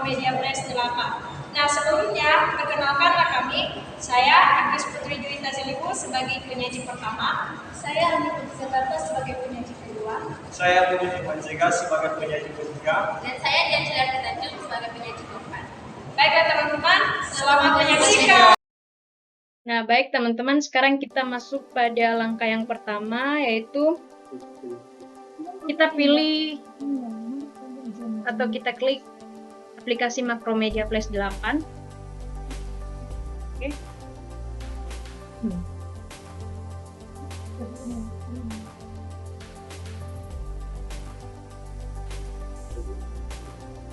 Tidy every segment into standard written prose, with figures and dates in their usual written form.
Makromedia Flash 8. Nah, sebelumnya, perkenalkanlah kami. Saya Agnes Putri Juwita Zelibu sebagai penyaji pertama. Saya Andi Putri Jakarta sebagai penyaji kedua. Saya Budi Firmansyah sebagai penyaji ketiga. Dan saya Dian Tanjung sebagai penyaji keempat. Baiklah teman-teman, selamat menyaksikan. Nah, baik teman-teman, sekarang kita masuk pada langkah yang pertama, yaitu kita pilih atau kita klik aplikasi Makromedia Flash 8. Oke.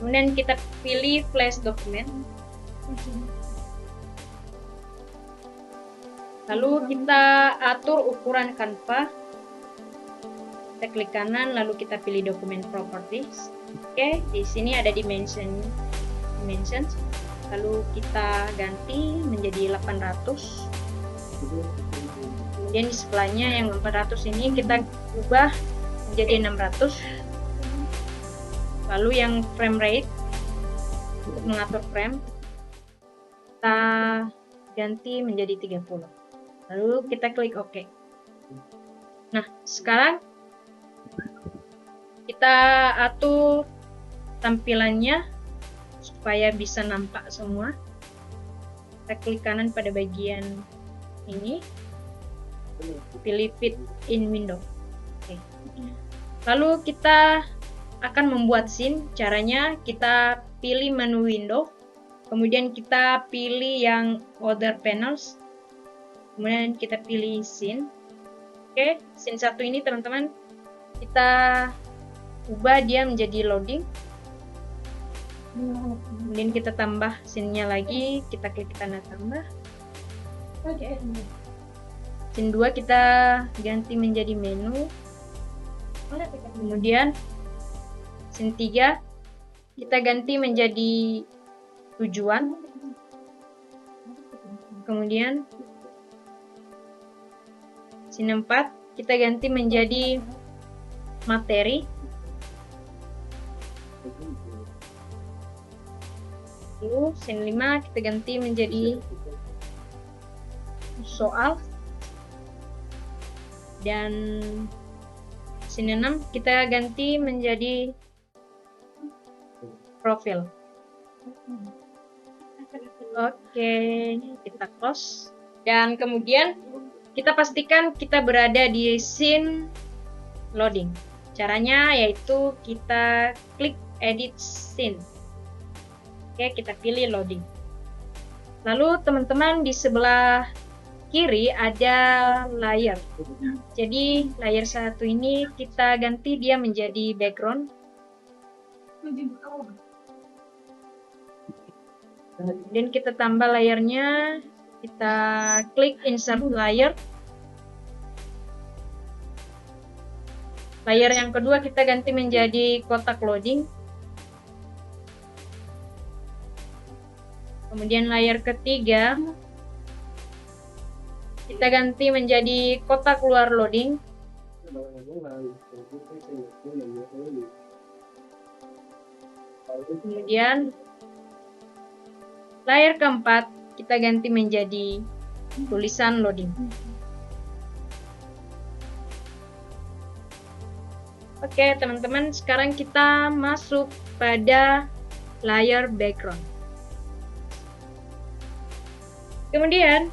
Kemudian kita pilih Flash dokumen. Lalu kita atur ukuran kanva. Kita klik kanan, lalu kita pilih dokumen properties. Oke, di sini ada dimensions. Lalu kita ganti menjadi 800. Kemudian di sebelahnya yang 400 ini kita ubah menjadi 600. Lalu yang frame rate, untuk mengatur frame, kita ganti menjadi 30. Lalu kita klik OK. Nah, sekarang kita atur tampilannya supaya bisa nampak semua. Kita klik kanan pada bagian ini, pilih fit in window. Oke. Lalu kita akan membuat scene. Caranya kita pilih menu window, kemudian kita pilih yang other panels, kemudian kita pilih scene. Oke, scene 1 ini teman-teman kita ubah dia menjadi loading. Kemudian kita tambah scene-nya lagi, kita klik tanda tambah. Scene 2 kita ganti menjadi menu. Kemudian scene 3 kita ganti menjadi tujuan. Kemudian scene 4 kita ganti menjadi materi. Lalu scene 5 kita ganti menjadi soal. Dan scene 6 kita ganti menjadi profil. Oke, kita close. Dan kemudian kita pastikan kita berada di scene loading. Caranya yaitu kita klik edit scene. Oke, kita pilih loading. Lalu teman-teman di sebelah kiri ada layer. Jadi layer 1 ini kita ganti dia menjadi background. Dan kita tambah layernya, kita klik insert layer. Layer yang kedua kita ganti menjadi kotak loading. Kemudian layer ketiga kita ganti menjadi kotak luar loading. Kemudian layer keempat kita ganti menjadi tulisan loading. Oke teman-teman, sekarang kita masuk pada layer background. Kemudian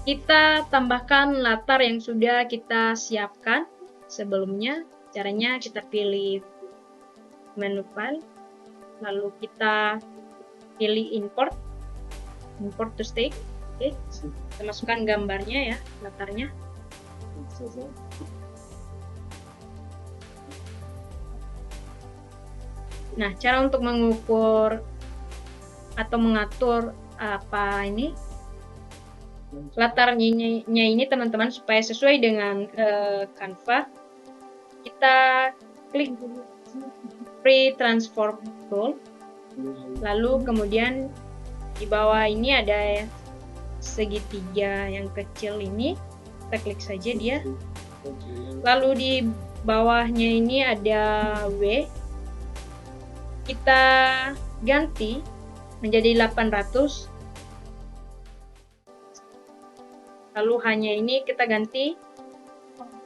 kita tambahkan latar yang sudah kita siapkan sebelumnya. Caranya kita pilih menu file, lalu kita pilih import to state. Oke, kita masukkan gambarnya ya, latarnya. Nah, cara untuk mengukur atau mengatur apa ini latarnya ini teman-teman supaya sesuai dengan Canva, kita klik free transform tool, lalu kemudian di bawah ini ada segitiga yang kecil ini, kita klik saja dia, lalu di bawahnya ini ada W, kita ganti menjadi 800. Lalu hanya ini kita ganti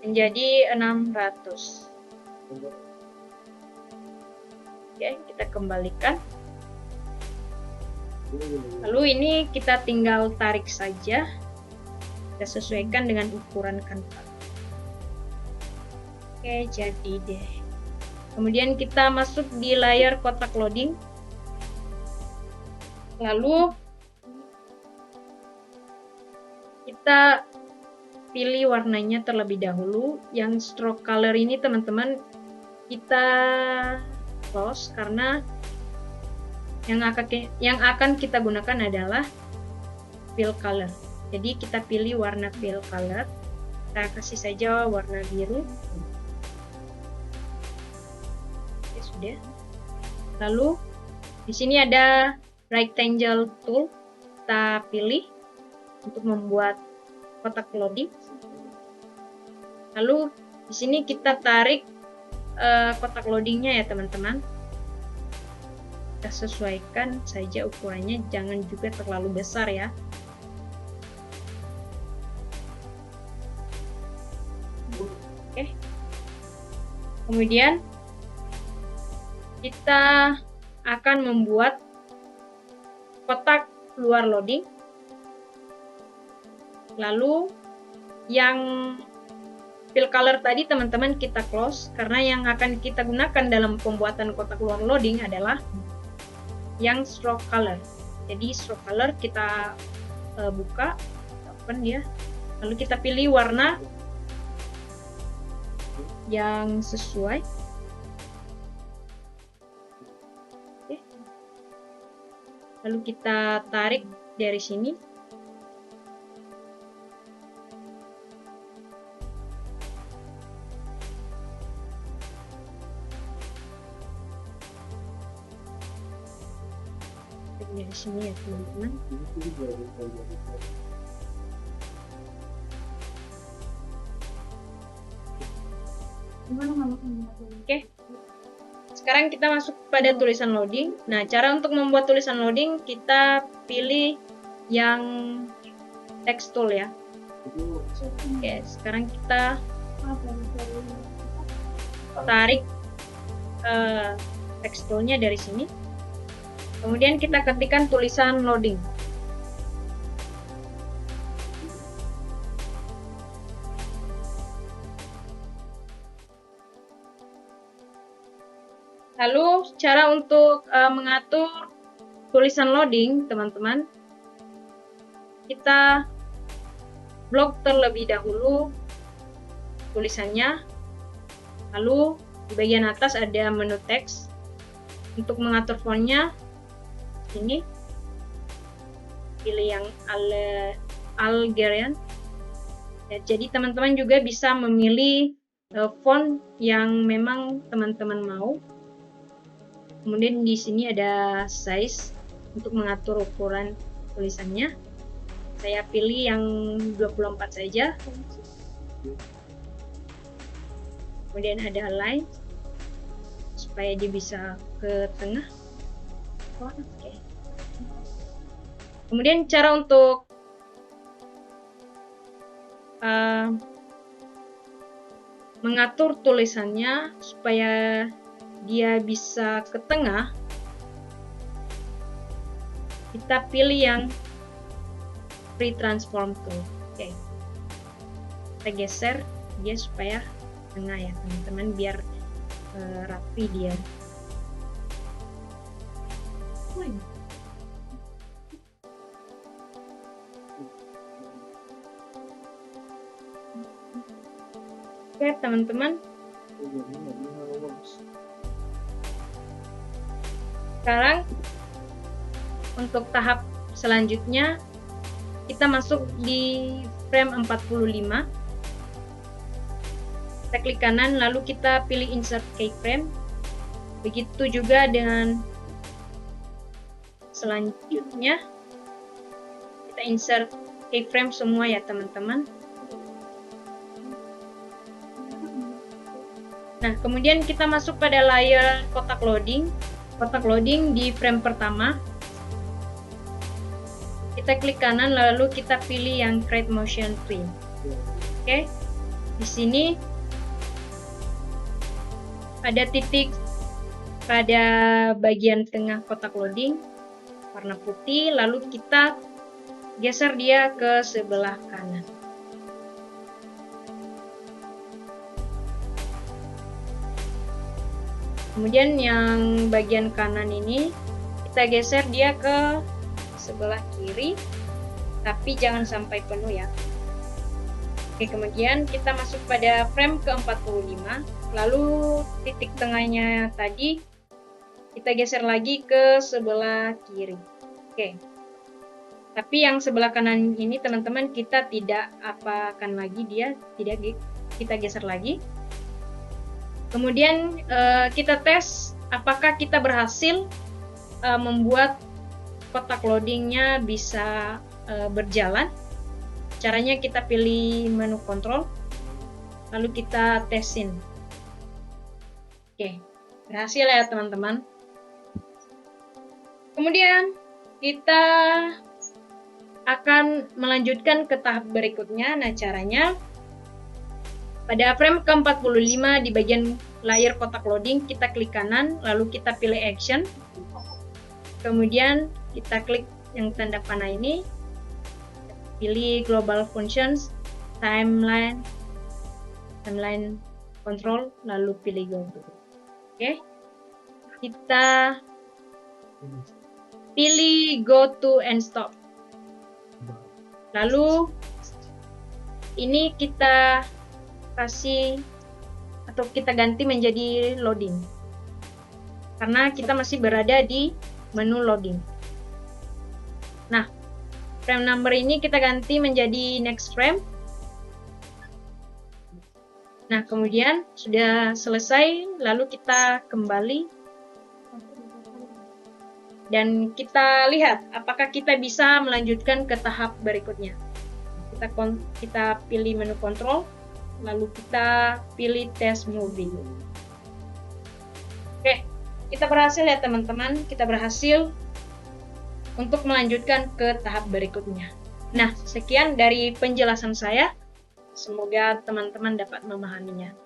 menjadi 600. Oke, kita kembalikan. Lalu ini kita tinggal tarik saja. Kita sesuaikan dengan ukuran kanvas. Oke, jadi deh. Kemudian kita masuk di layar kotak loading. Lalu kita pilih warnanya terlebih dahulu. Yang stroke color ini teman-teman kita close karena yang akan kita gunakan adalah fill color. Jadi kita pilih warna fill color. Kita kasih saja warna biru. Oke, sudah. Lalu di sini ada rectangle tool. Kita pilih untuk membuat kotak loading. Lalu di sini kita tarik kotak loadingnya ya teman-teman. Kita sesuaikan saja ukurannya, jangan juga terlalu besar ya. Oke. Kemudian kita akan membuat kotak luar loading. Lalu yang fill color tadi teman-teman kita close karena yang akan kita gunakan dalam pembuatan kotak luar loading adalah yang stroke color. Jadi stroke color kita buka, open ya. Lalu kita pilih warna yang sesuai. Oke. Lalu kita tarik dari sini. Dari sini ya teman-teman. Oke. Sekarang kita masuk pada tulisan loading. Nah, cara untuk membuat tulisan loading kita pilih yang text tool ya. Oke, sekarang kita tarik text toolnya dari sini. Kemudian kita ketikkan tulisan loading. Lalu cara untuk mengatur tulisan loading, teman-teman, kita blok terlebih dahulu tulisannya. Lalu di bagian atas ada menu teks. Untuk mengatur fontnya, ini pilih yang Algerian. Ya, jadi teman-teman juga bisa memilih font yang memang teman-teman mau. Kemudian di sini ada size untuk mengatur ukuran tulisannya. Saya pilih yang 24 saja. Kemudian ada align supaya dia bisa ke tengah. Oke. Kemudian cara untuk mengatur tulisannya supaya dia bisa ke tengah, kita pilih yang free transform tool. Oke. Kita geser dia supaya tengah ya teman-teman, biar rapi dia. Oke teman-teman, sekarang untuk tahap selanjutnya kita masuk di frame 45. Kita klik kanan lalu kita pilih insert keyframe. Begitu juga dengan selanjutnya, kita insert keyframe semua ya teman-teman. Nah, kemudian kita masuk pada layar kotak loading. kotak loading di frame pertama. Kita klik kanan lalu kita pilih yang create motion frame. Oke. Di sini ada titik pada bagian tengah kotak loading warna putih, lalu kita geser dia ke sebelah kanan. Kemudian yang bagian kanan ini kita geser dia ke sebelah kiri, tapi jangan sampai penuh ya. Oke, kemudian kita masuk pada frame ke-45, lalu titik tengahnya tadi kita geser lagi ke sebelah kiri. Oke. Tapi yang sebelah kanan ini teman-teman kita tidak apakan lagi dia, tidak kita geser lagi. Kemudian kita tes apakah kita berhasil membuat kotak loadingnya bisa berjalan. Caranya kita pilih menu kontrol, lalu kita tesin. Oke, berhasil ya teman-teman. Kemudian kita akan melanjutkan ke tahap berikutnya. Nah, caranya pada frame ke-45 di bagian layar kotak loading kita klik kanan, lalu kita pilih action. Kemudian kita klik yang tanda panah ini, pilih global functions, timeline control, lalu pilih go to. Oke, kita pilih go to and stop. Lalu ini kita kasih atau kita ganti menjadi loading, karena kita masih berada di menu loading. Nah, frame number ini kita ganti menjadi next frame. Nah, kemudian sudah selesai, lalu kita kembali dan kita lihat apakah kita bisa melanjutkan ke tahap berikutnya. Kita pilih menu kontrol, lalu kita pilih test movie. Oke, kita berhasil ya teman-teman, kita berhasil untuk melanjutkan ke tahap berikutnya. Nah, sekian dari penjelasan saya. Semoga teman-teman dapat memahaminya.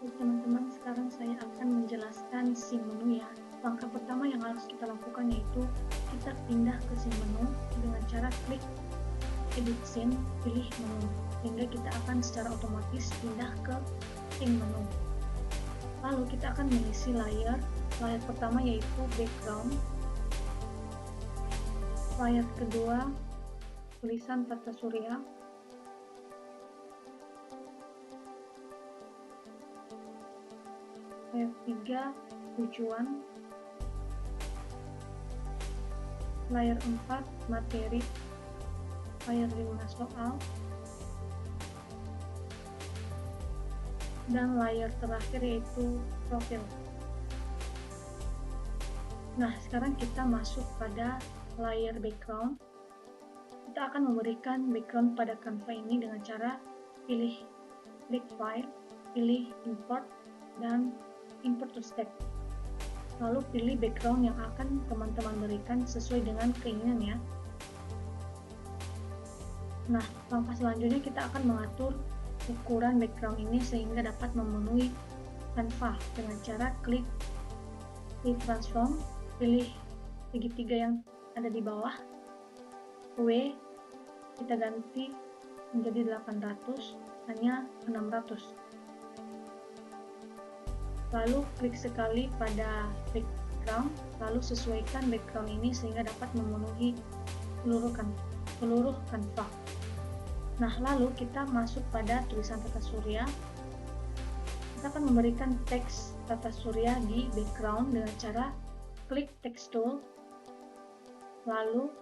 Teman-teman, sekarang saya akan menjelaskan scene menu ya. Langkah pertama yang harus kita lakukan yaitu kita pindah ke scene menu dengan cara klik edit scene, pilih menu, sehingga kita akan secara otomatis pindah ke scene menu. Lalu kita akan mengisi layar pertama yaitu background, layar kedua tulisan Tata Surya, layar 3 tujuan, layar 4 materi, layar 5 soal, dan layar terakhir yaitu profil. Nah, sekarang kita masuk pada layar background. Kita akan memberikan background pada Canva ini dengan cara pilih klik file, pilih import, dan import to stack. Lalu pilih background yang akan teman-teman berikan sesuai dengan keinginan ya. Nah, langkah selanjutnya kita akan mengatur ukuran background ini sehingga dapat memenuhi Canva dengan cara klik transform, pilih segitiga yang ada di bawah, W kita ganti menjadi 800, hanya 600. Lalu klik sekali pada background, lalu sesuaikan background ini sehingga dapat memenuhi seluruh Canva. Nah, lalu kita masuk pada tulisan Tata Surya. Kita akan memberikan teks Tata Surya di background dengan cara klik text tool, lalu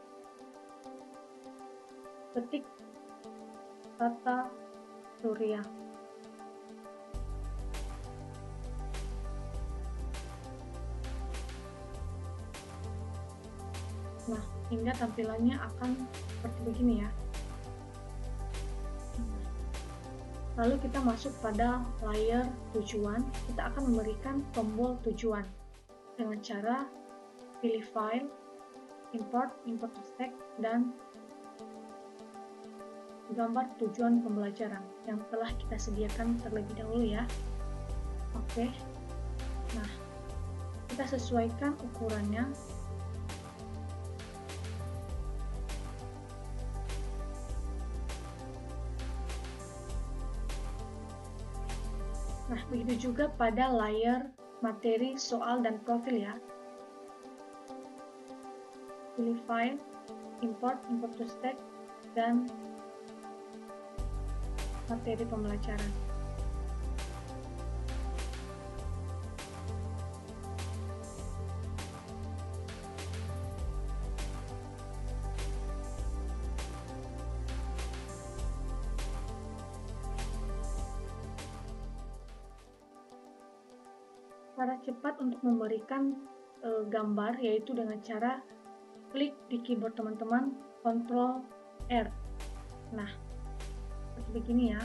ketik Tata Surya. Nah, hingga tampilannya akan seperti begini ya. Lalu kita masuk pada layar tujuan, kita akan memberikan tombol tujuan. dengan cara pilih file, import to stack, dan gambar tujuan pembelajaran yang telah kita sediakan terlebih dahulu ya. Oke. Nah, kita sesuaikan ukurannya. Nah, begitu juga pada layer materi, soal, dan profil ya. Pilih file, import to stack, dan materi pembelajaran. Cara cepat untuk memberikan gambar yaitu dengan cara klik di keyboard teman-teman, Ctrl R. Nah, seperti begini ya.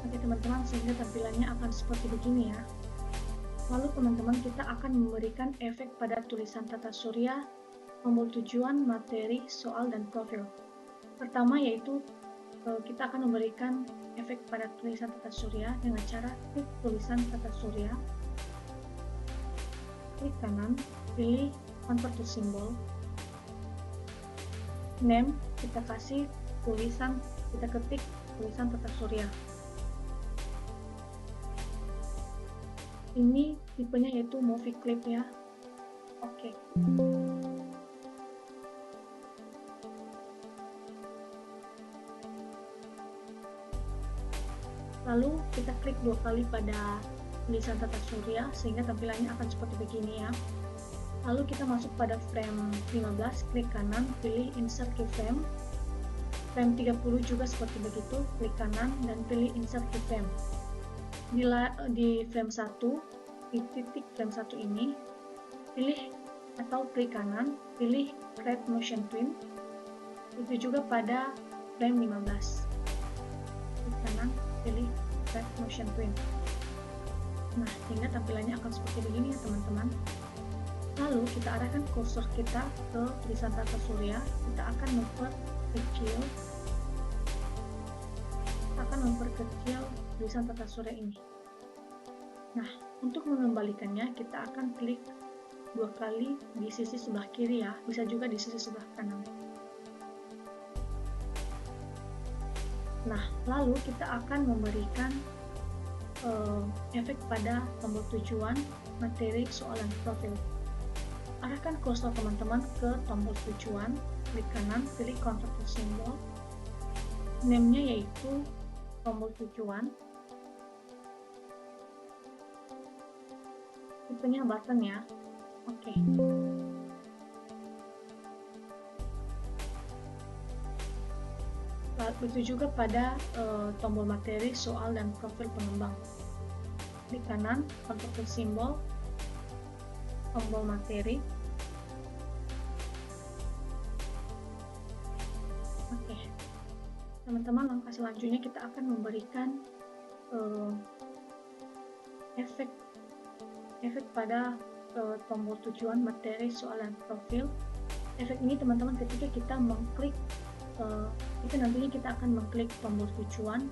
Oke teman-teman, sehingga tampilannya akan seperti begini ya. Lalu teman-teman, kita akan memberikan efek pada tulisan tata surya, tombol tujuan, materi, soal, dan profil. Pertama yaitu kita akan memberikan efek pada tulisan tata surya dengan cara klik tulisan tata surya, klik kanan, pilih convert to symbol, name, kita kasih tulisan, kita ketik tulisan tata surya. Ini tipenya yaitu movie clip ya. Oke. Lalu kita klik 2 kali pada tulisan tata surya sehingga tampilannya akan seperti begini ya. Lalu kita masuk pada frame 15, klik kanan, pilih insert keyframe. Frame 30 juga seperti begitu, klik kanan dan pilih insert keyframe. Di frame 1, di titik frame 1 ini, pilih atau klik kanan, pilih create motion twin. Itu juga pada frame 15. Klik kanan, pilih create motion twin. Nah, sehingga tampilannya akan seperti begini ya teman-teman. Lalu kita arahkan kursor kita ke tulisan tata surya, kita akan memperkecil tulisan tata surya ini. Nah, untuk mengembalikannya kita akan klik 2 kali di sisi sebelah kiri ya, bisa juga di sisi sebelah kanan. Nah, lalu kita akan memberikan efek pada tombol tujuan, materi, soal, dan profil. Arahkan kursor teman-teman ke tombol tujuan, klik kanan, pilih convert to symbol. Name-nya yaitu tombol tujuan. Tipenya button ya. Oke. Begitu juga pada tombol materi, soal, dan profil pengembang. Klik kanan, convert to symbol, tombol materi. Oke. Teman-teman, langkah selanjutnya kita akan memberikan efek pada tombol tujuan, materi, soal, dan profil. Efek ini teman-teman ketika kita mengklik itu nantinya kita akan mengklik tombol tujuan,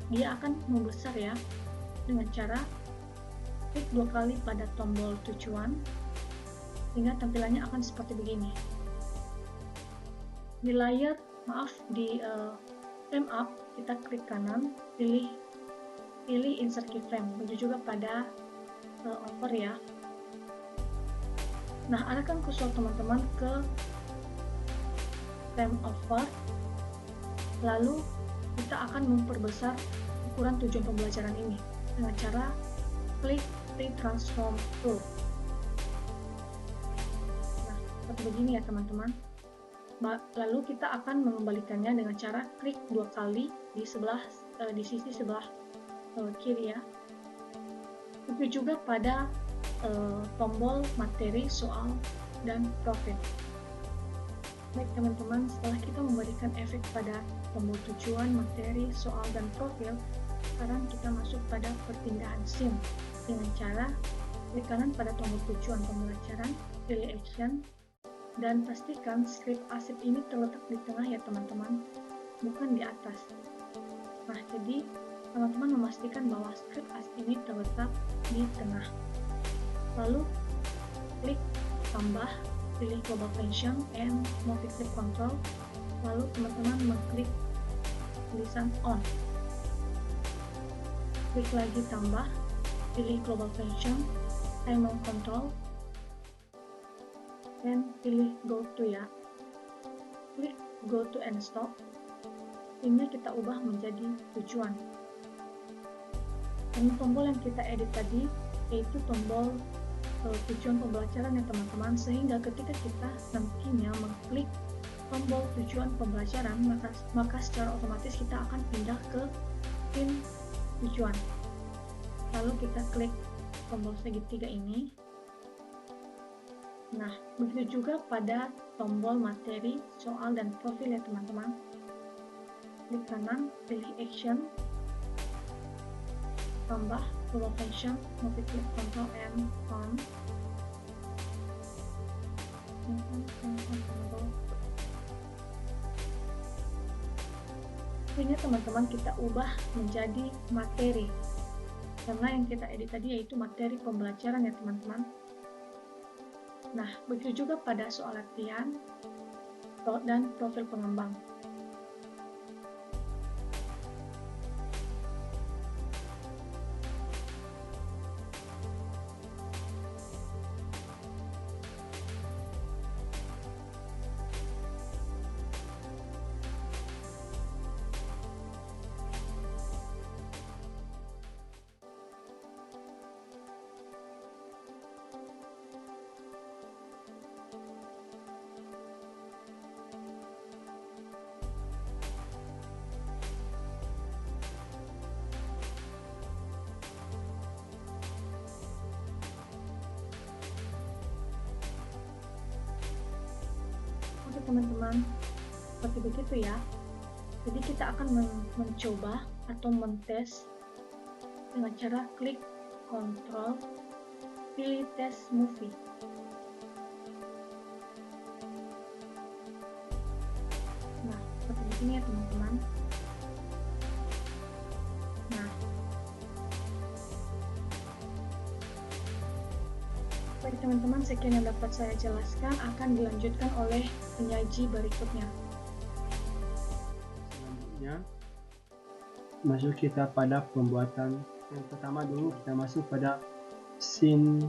dia akan membesar ya, dengan cara klik 2 kali pada tombol tujuan sehingga tampilannya akan seperti begini. Di layar, di frame up, kita klik kanan, pilih insert keyframe, begitu juga pada over ya. Nah, arahkan kursor teman-teman ke frame over, lalu kita akan memperbesar ukuran tujuan pembelajaran ini dengan cara klik transform tool. Nah, seperti begini ya teman-teman. Lalu kita akan mengembalikannya dengan cara klik 2 kali di sisi sebelah kiri ya. Begitu juga pada tombol materi, soal, dan profil. Baik teman-teman, setelah kita memberikan efek pada tombol tujuan, materi, soal, dan profil, sekarang kita masuk pada perpindahan scene dengan cara klik kanan pada tombol tujuan pembelajaran, pilih action, dan pastikan script arsip ini terletak di tengah ya teman-teman, bukan di atas. Nah, jadi teman-teman memastikan bahwa script arsip ini terletak di tengah. Lalu klik tambah, pilih global function and multi-clip control, lalu teman-teman mengklik tulisan on. Klik lagi tambah, pilih global function, timeline control, dan pilih go to ya. Klik go to and stop. Ini kita ubah menjadi tujuan. Dan tombol yang kita edit tadi yaitu tombol tujuan pembelajaran ya teman-teman, sehingga ketika kita nantinya mengklik tombol tujuan pembelajaran, maka secara otomatis kita akan pindah ke scene tujuan. Lalu kita klik tombol segitiga ini. Nah, begitu juga pada tombol materi, soal, dan profil ya teman-teman. Klik kanan, pilih action, tambah global function, multi-click control and on. Ini teman-teman kita ubah menjadi materi, karena yang kita edit tadi yaitu materi pembelajaran ya teman-teman. Nah, begitu juga pada soal latihan dan profil pengembang. Oke teman-teman, seperti begitu ya. Jadi kita akan mencoba atau mentes dengan cara klik Ctrl, pilih test movie. Nah, seperti begini ya teman-teman. Nah, baik teman-teman, sekian yang dapat saya jelaskan, akan dilanjutkan oleh penyaji berikutnya. Selanjutnya, masuk kita pada pembuatan. Yang pertama dulu kita masuk pada scene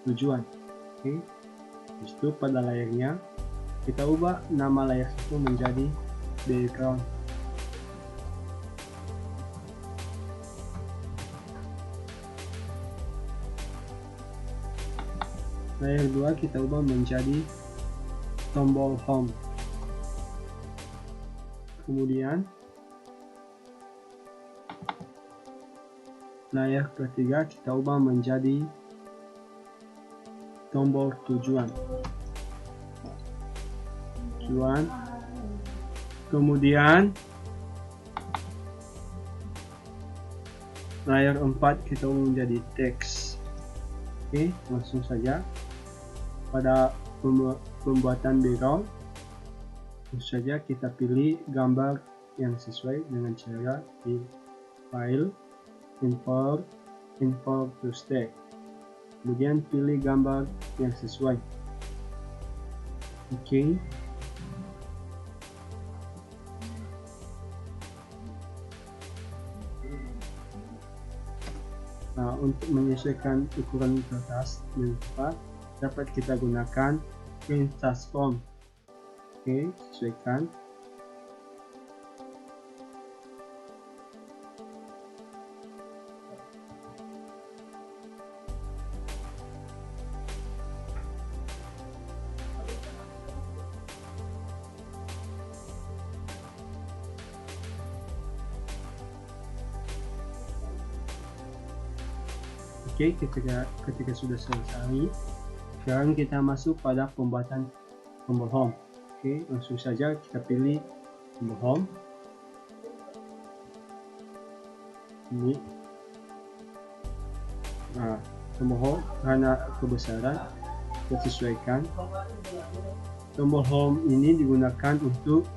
tujuan. Oke. Habis itu pada layarnya kita ubah nama layar itu menjadi background. Layar 2 kita ubah menjadi tombol home. Kemudian layar ketiga kita ubah menjadi tombol tujuan. Kemudian layar 4 kita ubah menjadi teks. Oke, langsung saja pada pembuatan background. Langsung saja kita pilih gambar yang sesuai dengan cara di file, import to stack. Kemudian pilih gambar yang sesuai. Oke. Nah, untuk menyesuaikan ukuran kertas dan tepat, dapat kita gunakan print transform. Oke, sesuaikan. Oke, ketika sudah selesai, sekarang kita masuk pada pembuatan tombol home. Oke, langsung saja kita pilih tombol home. Ini. Nah, tombol home karena kebesaran kita sesuaikan. Tombol home ini digunakan untuk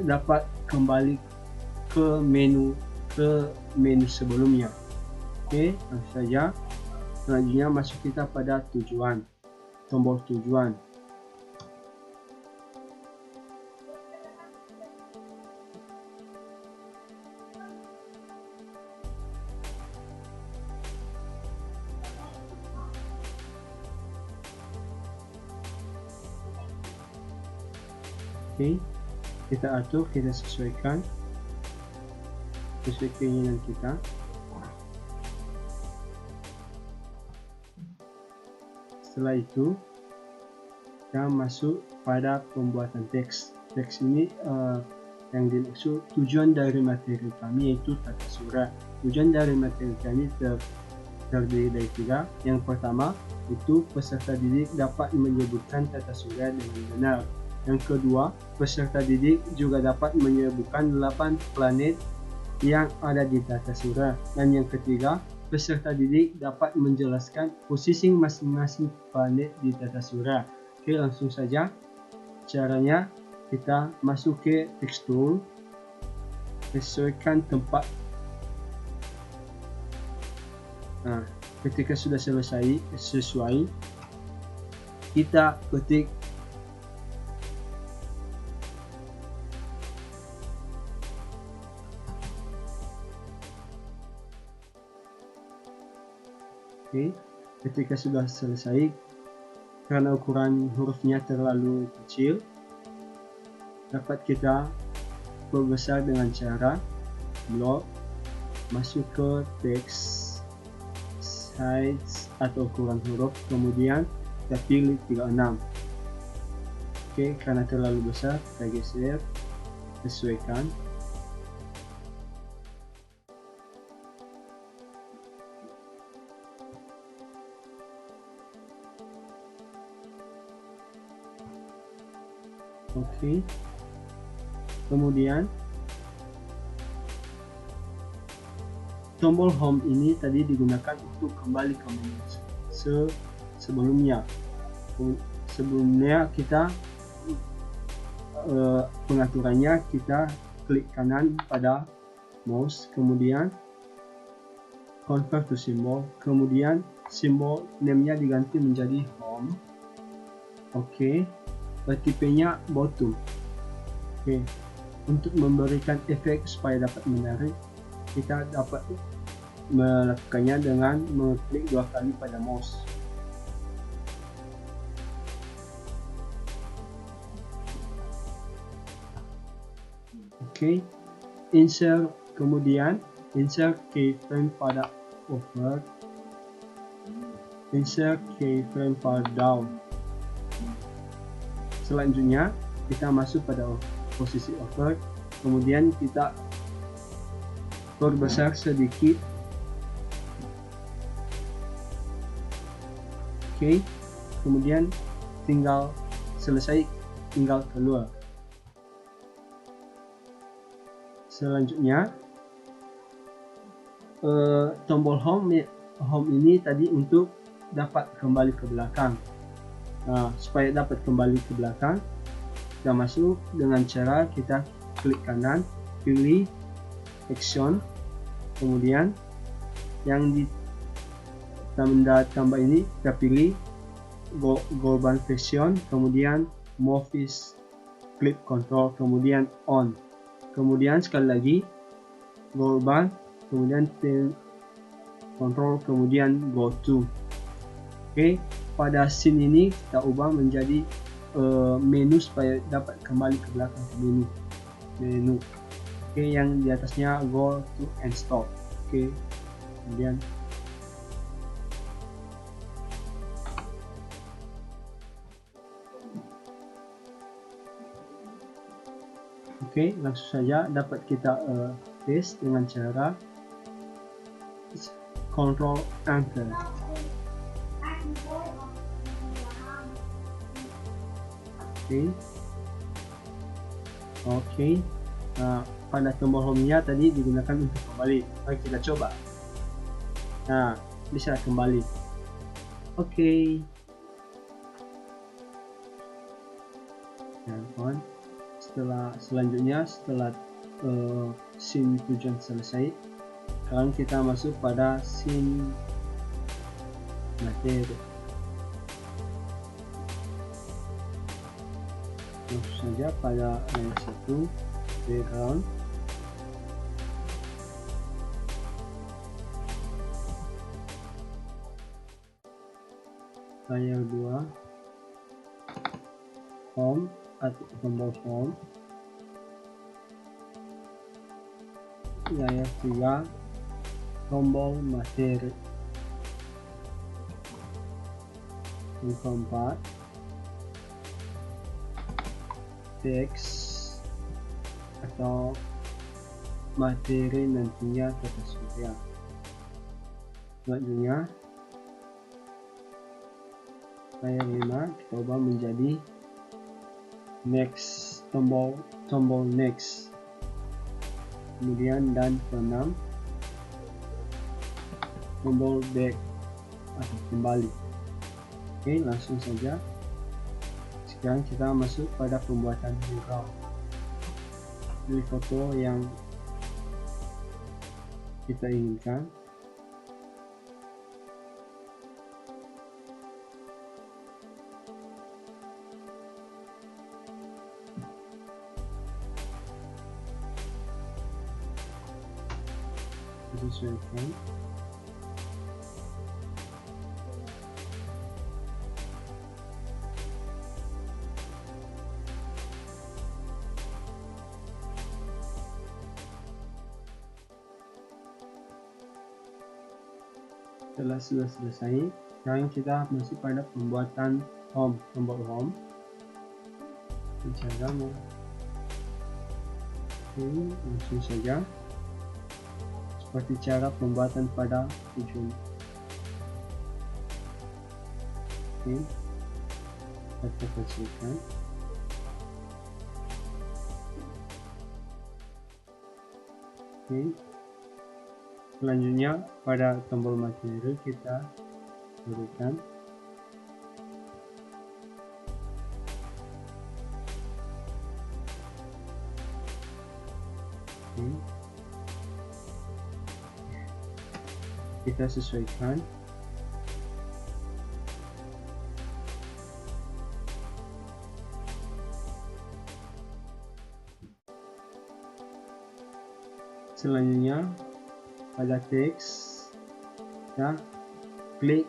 dapat kembali ke menu sebelumnya. Oke, langsung saja. Selanjutnya masuk kita pada tujuan, tombol tujuan. Oke, kita atur, kita sesuaikan sesuai keinginan kita. Setelah itu kita masuk pada pembuatan teks. Teks ini yang dimaksud tujuan dari materi kami yaitu tata surya. Tujuan dari materi kami terdiri dari 3. Yang pertama itu peserta didik dapat menyebutkan tata surya dengan benar. Yang kedua, peserta didik juga dapat menyebutkan 8 planet yang ada di tata surya. Dan yang ketiga, peserta didik dapat menjelaskan posisi masing-masing planet di tata surya. Oke, langsung saja. Caranya kita masuk ke text tool, sesuaikan tempat. Nah, ketika sudah sesuai, kita ketik Oke, ketika sudah selesai, karena ukuran hurufnya terlalu kecil, dapat kita perbesar dengan cara blok, masuk ke text size atau ukuran huruf, kemudian kita pilih 36. Oke, karena terlalu besar, kita geser, sesuaikan. Oke. Kemudian tombol home ini tadi digunakan untuk kembali ke menu sebelumnya. Sebelumnya kita pengaturannya kita klik kanan pada mouse, kemudian convert to symbol, kemudian simbol name-nya diganti menjadi home. Oke. Tipenya bottom. Oke. Untuk memberikan efek supaya dapat menarik, kita dapat melakukannya dengan mengklik 2 kali pada mouse. Oke. Insert, kemudian insert keyframe pada over, insert keyframe pada down. Selanjutnya kita masuk pada posisi over, kemudian kita perbesar sedikit. Oke, kemudian tinggal selesai, tinggal keluar. Selanjutnya tombol home ini tadi untuk dapat kembali ke belakang. Nah, supaya dapat kembali ke belakang, sudah masuk dengan cara kita klik kanan, pilih action, kemudian yang di tanda tambah ini kita pilih global version, kemudian Movies Clip Control, kemudian on, kemudian sekali lagi global, kemudian control, kemudian go to. Oke, pada scene ini kita ubah menjadi menu supaya dapat kembali ke belakang ke menu. Oke, yang di atasnya go to and stop. Oke, kemudian langsung saja dapat kita paste dengan cara Ctrl Enter. Oke. Pada tombol home-nya tadi digunakan untuk kembali. Mari kita coba. Nah, bisa kembali. Oke. Dan selanjutnya setelah scene tujuan selesai, sekarang kita masuk pada scene materi. Langsung saja pada layer 1 background, layer 2 home atau tombol home, layer 3 tombol materi, yang keempat teks atau materi nantinya tata surya. Selanjutnya layer 5 kita ubah menjadi next, tombol next, kemudian dan ke-6 tombol back atau kembali. Oke, langsung saja. Sekarang kita masuk pada pembuatan background. Pilih foto yang kita inginkan. Sesuaikan. Setelah sudah selesai, sekarang kita masuk pada pembuatan home, tombol home. Cara langsung saja seperti cara pembuatan pada tujuan. Oke, kita kecilkan. Oke. Selanjutnya pada tombol materi kita berikan kita sesuaikan. Selanjutnya pada teks kita klik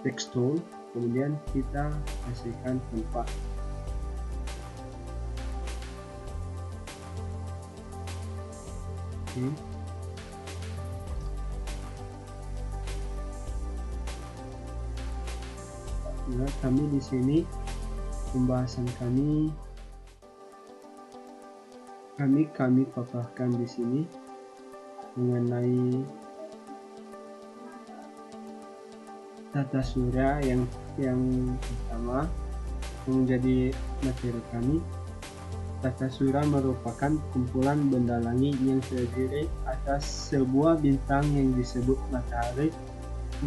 text tool, kemudian kita kasihkan tempat. Oke. Nah, kami di sini pembahasan kami paparkan di sini mengenai tata surya yang pertama menjadi materi kami. Tata surya merupakan kumpulan benda langit yang terdiri atas sebuah bintang yang disebut matahari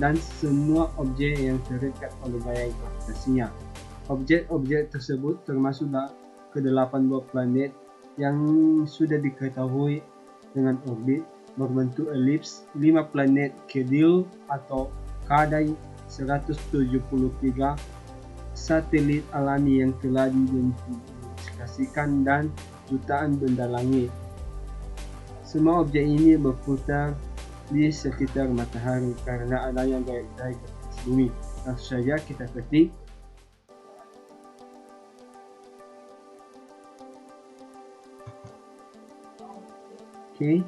dan semua objek yang terikat oleh gaya gravitasinya. Objek-objek tersebut termasuk ke-8 buah planet yang sudah diketahui dengan orbit berbentuk elips, 5 planet Kedil atau Kadai, 173 satelit alami yang telah diidentifikasikan, dan jutaan benda langit. Semua objek ini berputar di sekitar matahari karena adanya gaya tarik atas bumi. Langsung saja kita ketik Oke.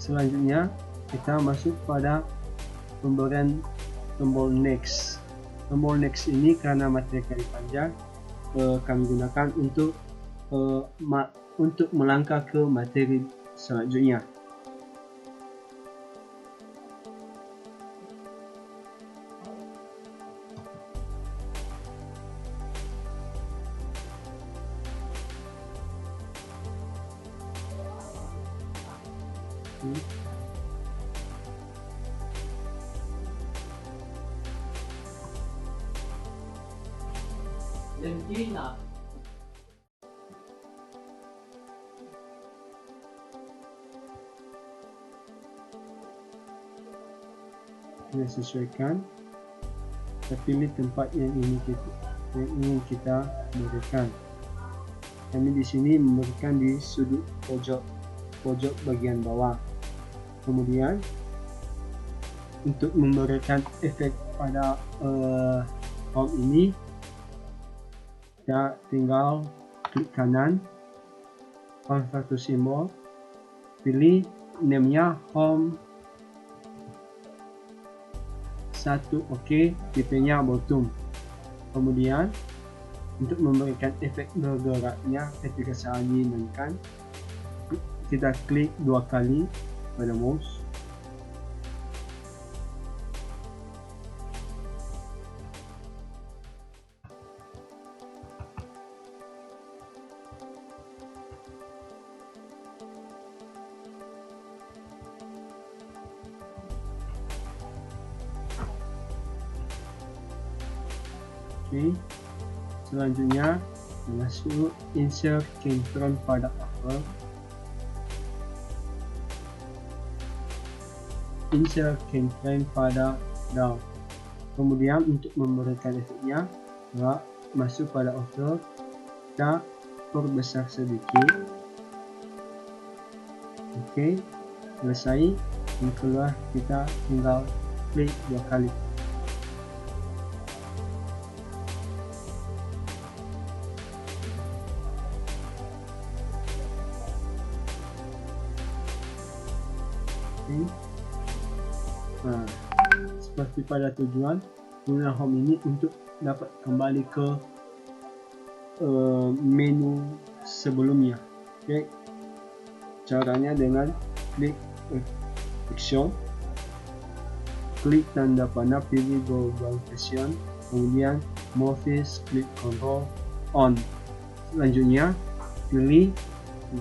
Selanjutnya kita masuk pada pemberian tombol next. Tombol next ini karena materi kami panjang, kami gunakan untuk melangkah ke materi selanjutnya. Kita sesuaikan, kita pilih tempat yang ingin kita berikan. Kami di sini memberikan di sudut pojok bagian bawah. Kemudian untuk memberikan efek pada home ini, kita tinggal klik kanan, convert to symbol, pilih namenya home 1, oke, tipenya bottom. Kemudian untuk memberikan efek bergeraknya ketika saat dimainkan, kita klik 2 kali pada mouse. Oke. Selanjutnya masuk insert keyframe pada upper, insert keyframe pada down. Kemudian untuk memberikan efeknya, masuk pada upper, kita perbesar sedikit. Oke, selesai. Dan keluar, kita tinggal klik 2 kali. Nah, seperti pada tujuan, guna home ini untuk dapat kembali ke menu sebelumnya. Oke, caranya dengan klik action, klik tanda panah, pilih global version, kemudian Movies, klik control on. Selanjutnya pilih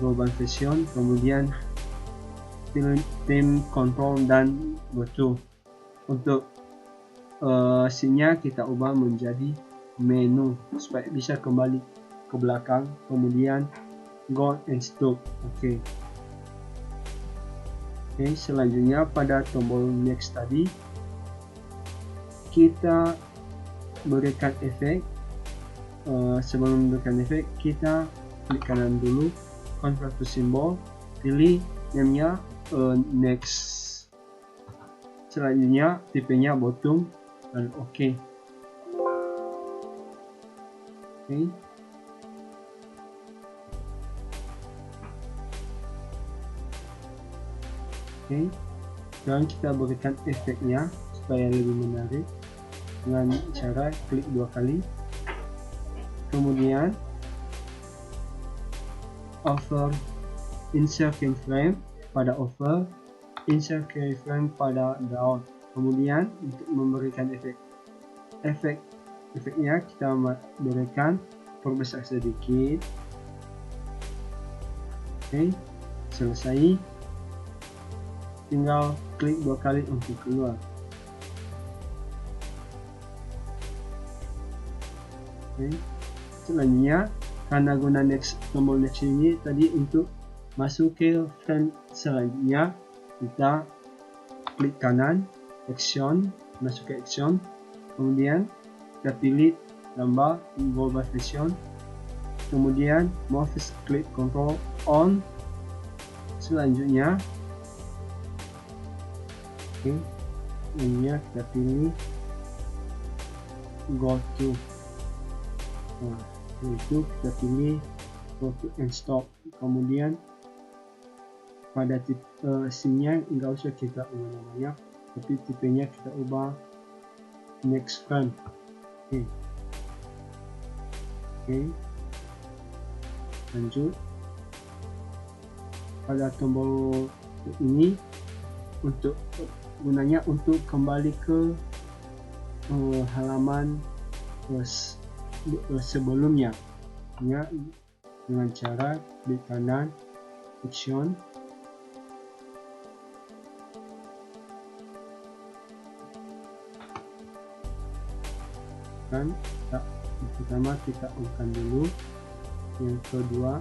global version, kemudian pilih theme control dan go to. Untuk scene-nya kita ubah menjadi menu supaya bisa kembali ke belakang, kemudian go and stop. Oke. Selanjutnya pada tombol next tadi kita berikan efek. Sebelum memberikan efek, kita klik kanan dulu, convert to symbol, pilih namenya next. Selanjutnya tipenya bottom dan oke. Dan kita berikan efeknya supaya lebih menarik dengan cara klik 2 kali, kemudian over, insert keyframe pada over, insert keyframe pada down. Kemudian untuk memberikan efeknya kita berikan perbesar sedikit. Selesai. tinggal klik 2 kali untuk keluar. Oke. Selanjutnya, karena guna tombol next ini tadi untuk masuk ke frame selanjutnya, kita klik kanan, action, masuk ke action, kemudian kita pilih gambar global vision, kemudian mouse klik control on. Selanjutnya, oke, selanjutnya kita pilih go to. Nah, itu kita pilih go to and stop. Kemudian pada scene-nya enggak usah kita ubah namanya, tapi tipenya kita ubah next frame. Oke. Lanjut. Pada tombol ini untuk gunanya untuk kembali ke halaman sebelumnya, ya, dengan cara klik kanan, action, kan. Pertama kita on dulu, yang kedua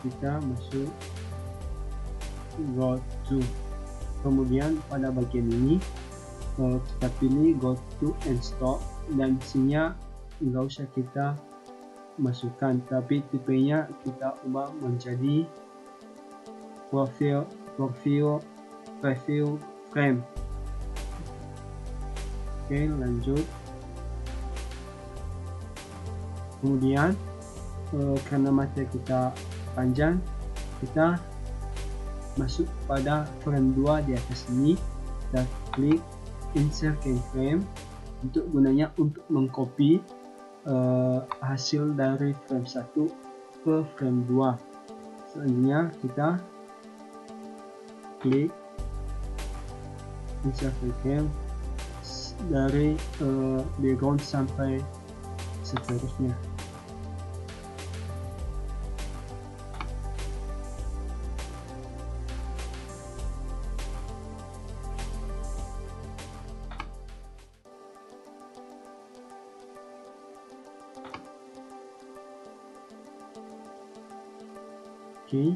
kita masuk go to, kemudian pada bagian ini kita pilih go to and stop, dan isinya enggak usah kita masukkan, tapi tipenya kita ubah menjadi preview frame. Oke, lanjut. Kemudian karena materi kita panjang, kita masuk pada frame 2 di atas ini, kita klik insert frame untuk gunanya untuk mengcopy hasil dari frame 1 ke frame 2. Selanjutnya kita klik insert frame dari background sampai seterusnya. Oke,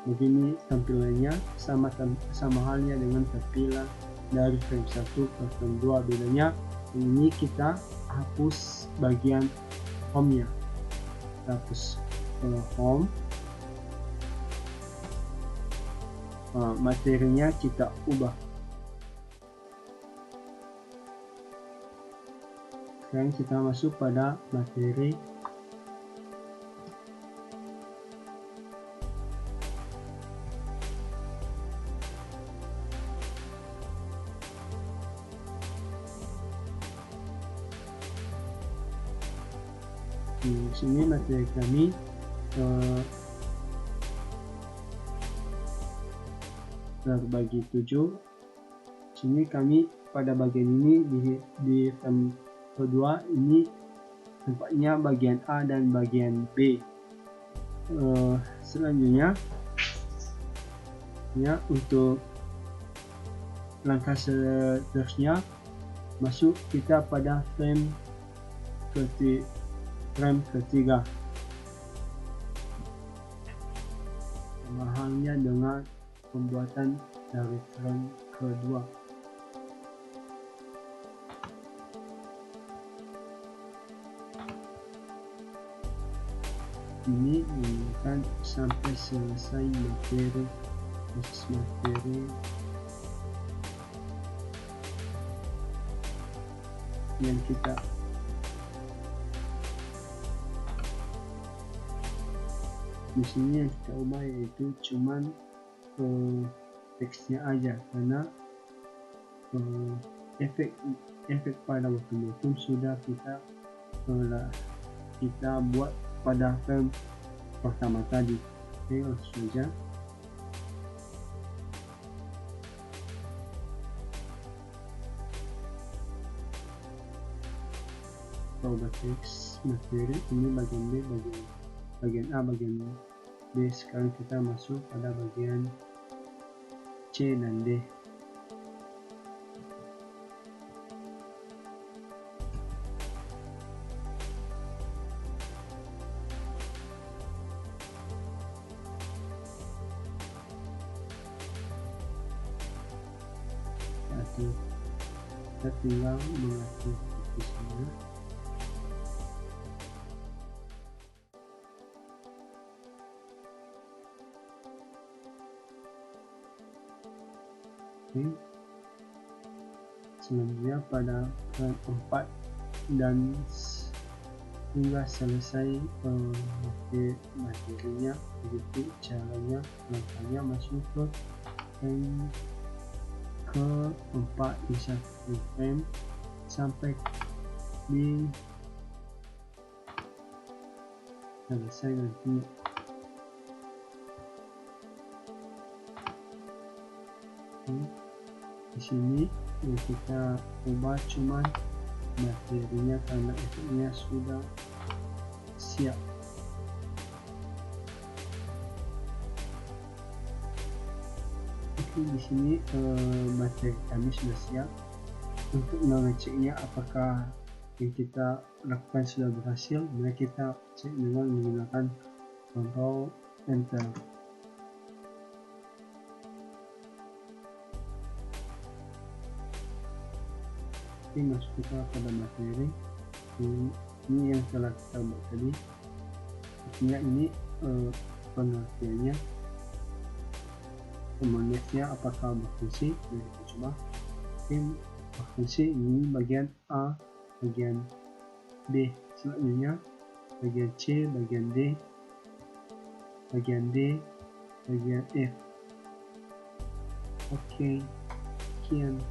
begini tampilannya, sama halnya dengan tampilan dari frame 1 ke frame 2. Bedanya ini kita hapus bagian home nya, kita hapus home, materinya kita ubah. Sekarang kita masuk pada materi. Di sini materi kami terbagi 7. Sini kami pada bagian ini di frame kedua ini tempatnya bagian A dan bagian B. Selanjutnya ya, untuk langkah seterusnya masuk kita pada frame ketiga, sama halnya dengan pembuatan dari frame kedua. Ini akan sampai selesai proses materi yang kita di sini yang kita ubah yaitu cuman teksnya aja, karena efek pada bottom sudah kita buat pada frame pertama tadi. Oke, langsung saja. Coba teks materi ini bagian B, bagian A, bagian B. Sekarang kita masuk pada bagian C dan D. Kita tinggal mengatur posisinya. Oke. Selanjutnya pada peran 4 dan hingga selesai materinya, begitu caranya. Langkahnya masuk ke keempat di satu frame sampai di selesai nanti. Di sini kita ubah cuman materinya karena efeknya sudah siap. Di sini materi kami sudah siap. Untuk mengeceknya apakah yang kita lakukan sudah berhasil, maka kita cek dengan menggunakan Ctrl Enter. Oke, masuk kita pada materi. Ini yang telah kita buat tadi. Artinya ini pengertiannya, kemudiannya apakah berfungsi. Kita coba. Berfungsi. Ini bagian A, bagian B, selanjutnya bagian C, bagian D, bagian D, bagian F. Oke, sekian.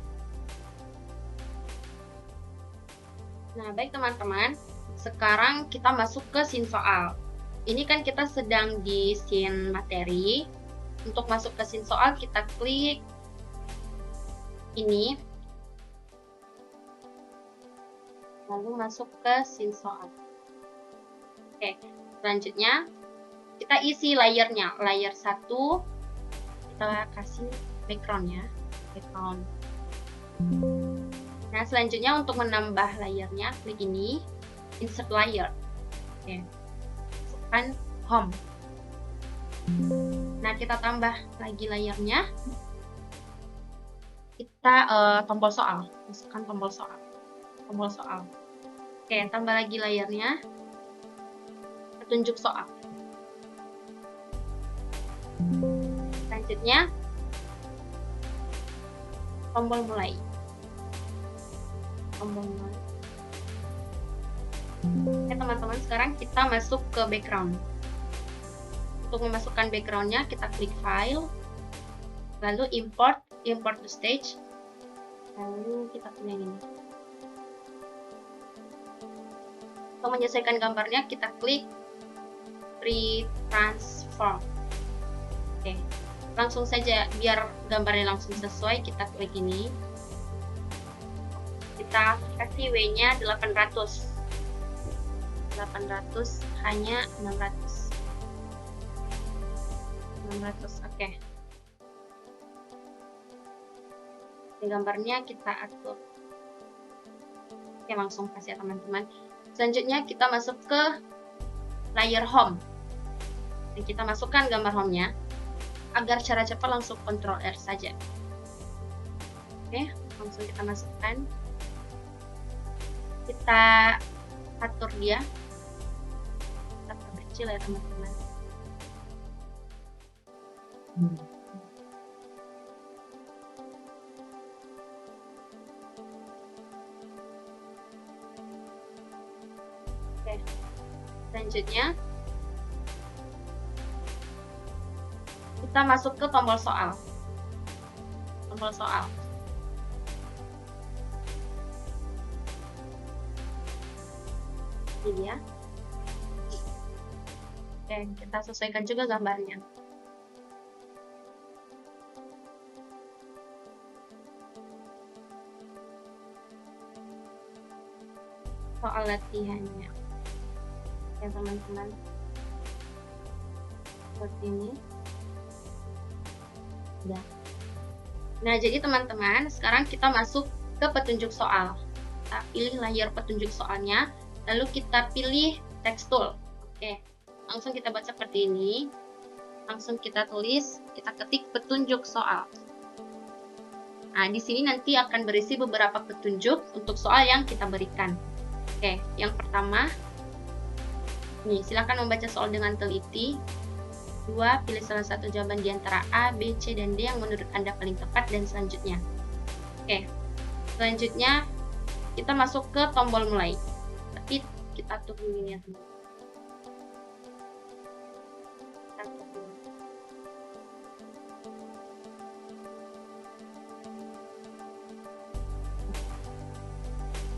Nah, baik teman-teman, sekarang kita masuk ke scene soal. Ini kan kita sedang di scene materi. Untuk masuk ke scene soal, kita klik ini, lalu masuk ke scene soal. Oke, selanjutnya kita isi layernya. Layer 1 kita kasih background ya, background. Nah, selanjutnya untuk menambah layernya, klik ini, insert layer. Oke, masukkan home. Nah, kita tambah lagi layernya. Kita tombol soal, masukkan tombol soal. Tombol soal. Oke, tambah lagi layernya. Petunjuk soal. Selanjutnya, tombol mulai. Tombol mulai. Oke teman-teman, sekarang kita masuk ke background. Untuk memasukkan backgroundnya, kita klik file, lalu import to stage, lalu kita pilih ini. Untuk menyesuaikan gambarnya, kita klik transform. Oke, langsung saja biar gambarnya langsung sesuai, kita klik ini. Kita kasih W-nya 800. 800 hanya 600. 600, oke. Gambarnya kita atur. Oke, langsung kasih ya teman-teman. Selanjutnya kita masuk ke layer home. Dan kita masukkan gambar home-nya. Agar cara cepat langsung Ctrl R saja. Oke, langsung kita masukkan. Kita atur dia. Kita perkecil ya teman-teman. Oke, selanjutnya kita masuk ke tombol soal. Tombol soal. Ini dia. Oke, kita sesuaikan juga gambarnya. Soal latihannya. Ya teman-teman. Seperti ini. Ya. Nah, jadi teman-teman, sekarang kita masuk ke petunjuk soal. Kita pilih layar petunjuk soalnya, lalu kita pilih text tool. Oke, langsung kita buat seperti ini. Langsung kita tulis, kita ketik petunjuk soal. Nah, di sini nanti akan berisi beberapa petunjuk untuk soal yang kita berikan. Oke, yang pertama, nih, silakan membaca soal dengan teliti. 2. Pilih salah satu jawaban di antara A, B, C, dan D yang menurut Anda paling tepat, dan selanjutnya. Oke, selanjutnya kita masuk ke tombol mulai. Tapi kita atur dulu ya, teman.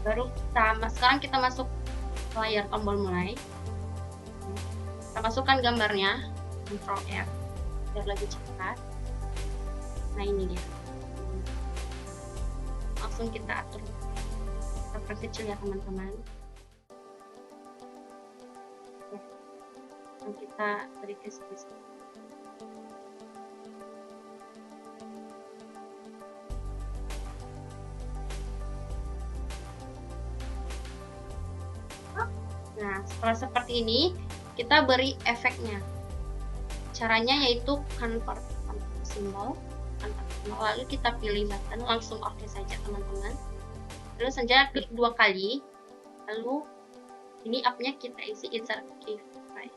Baru sekarang kita masuk ke layar tombol mulai. Kita masukkan gambarnya, Ctrl F biar lebih cepat. Nah, ini dia. Langsung kita atur, kita perkecil ya teman-teman. Dan kita beri ke sini. Nah, setelah seperti ini, kita beri efeknya. Caranya yaitu convert simbol, lalu kita pilih button, langsung oke saja teman-teman. Lalu saja klik 2 kali, lalu ini up-nya kita isi insert keyframe.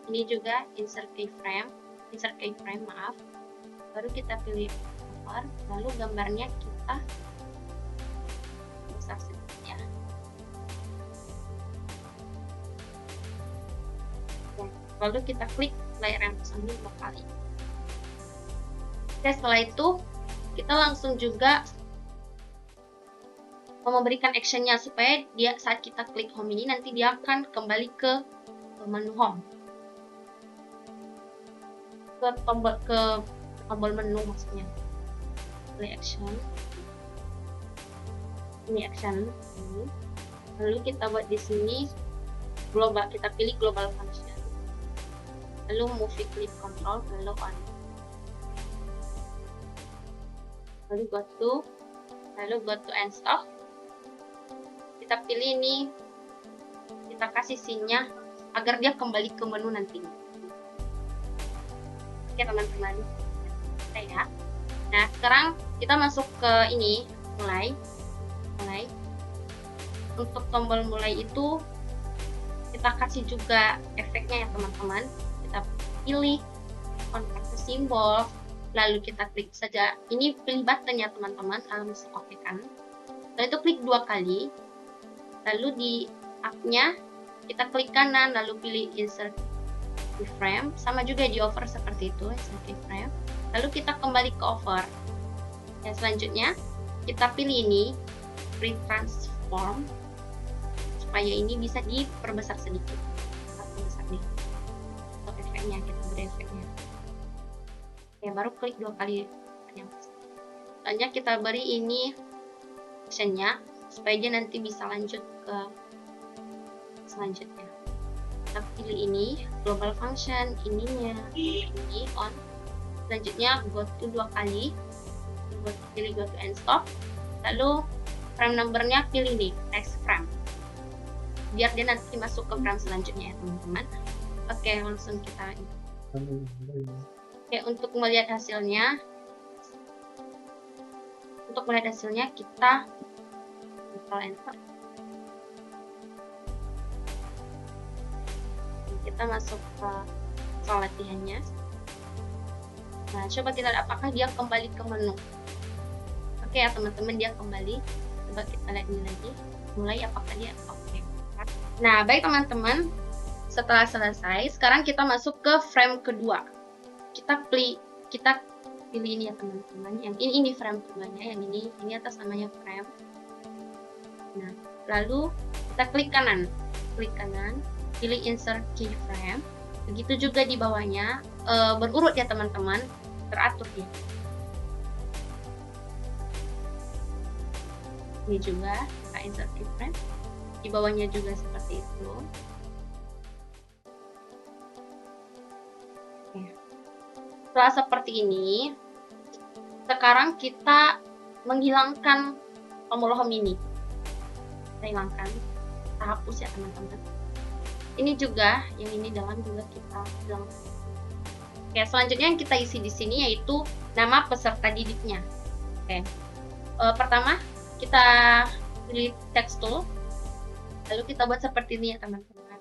Ini juga insert keyframe, maaf. Baru kita pilih over, lalu gambarnya kita besar sedikit ya. Lalu kita klik layar yang kosong ini 2 kali. Oke, setelah itu kita langsung juga memberikan actionnya supaya dia saat kita klik home ini nanti dia akan kembali ke menu home, ke tombol menu maksudnya. Play action, ini action ini. Lalu kita buat di sini global, kita pilih global function. Lalu movie clip control, lalu on. Lalu go to end stop. Kita pilih ini, kita kasih scene-nya agar dia kembali ke menu nantinya. Oke teman-teman, ya. Nah, sekarang kita masuk ke ini, mulai. Untuk tombol mulai itu kita kasih juga efeknya ya teman-teman. Kita pilih convert to simbol, lalu kita klik saja ini, pilih button ya teman-teman, langsung oke kan. Lalu itu klik 2 kali, lalu di up-nya kita klik kanan, lalu pilih insert keyframe, sama juga di over seperti itu, insert keyframe. Lalu kita kembali ke over. Yang selanjutnya kita pilih ini retransform, supaya ini bisa diperbesar sedikit. Untuk efeknya, kita beri efeknya. Ya, baru klik 2 kali. Selanjutnya kita beri ini actionnya supaya dia nanti bisa lanjut ke selanjutnya. Kita pilih ini global function, ininya ini on. Selanjutnya go to 2 kali, pilih go to end stop, lalu frame numbernya pilih nih next frame biar dia nanti masuk ke frame selanjutnya ya teman-teman. Oke, langsung kita untuk melihat hasilnya, kita Ctrl Enter. Kita masuk ke soal latihannya. Nah, coba kita lihat apakah dia kembali ke menu. Oke ya teman-teman, dia kembali. Coba kita lihat ini lagi. Mulai apakah dia oke. Nah, baik teman-teman. Setelah selesai, sekarang kita masuk ke frame kedua. Kita pilih ini ya teman-teman. Yang ini frame keduanya, yang ini atas namanya frame. Nah, lalu kita klik kanan, pilih insert keyframe. Begitu juga di bawahnya, berurut ya teman-teman, teratur ya. Ini juga kita insert keyframe, di bawahnya juga seperti itu. Oke. Setelah seperti ini, Sekarang kita menghilangkan tombol home ini. Kita hilangkan, kita hapus ya teman-teman. Ini juga, yang ini dalam juga kita hilangkan. Oke, selanjutnya yang kita isi di sini yaitu nama peserta didiknya. Oke, pertama kita pilih text tool, lalu kita buat seperti ini ya teman-teman.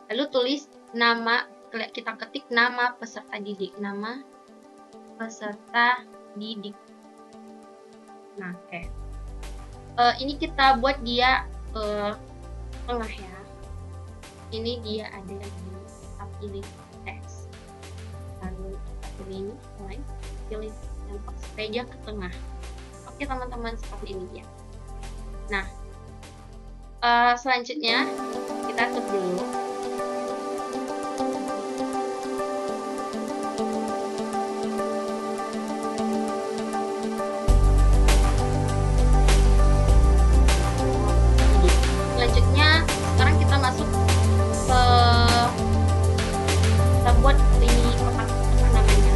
Lalu tulis nama, kita ketik nama peserta didik, nama peserta didik. Nah, oke. Ini kita buat dia tengah ya. Ini dia ada di kita pilih teks. Lalu kita pilih ini, mulai pilih tempat supaya dia ke tengah. Oke teman-teman, seperti ini dia. Nah, selanjutnya kita tutup dulu. Selanjutnya sekarang kita masuk ke, kita buat ini kotak namanya.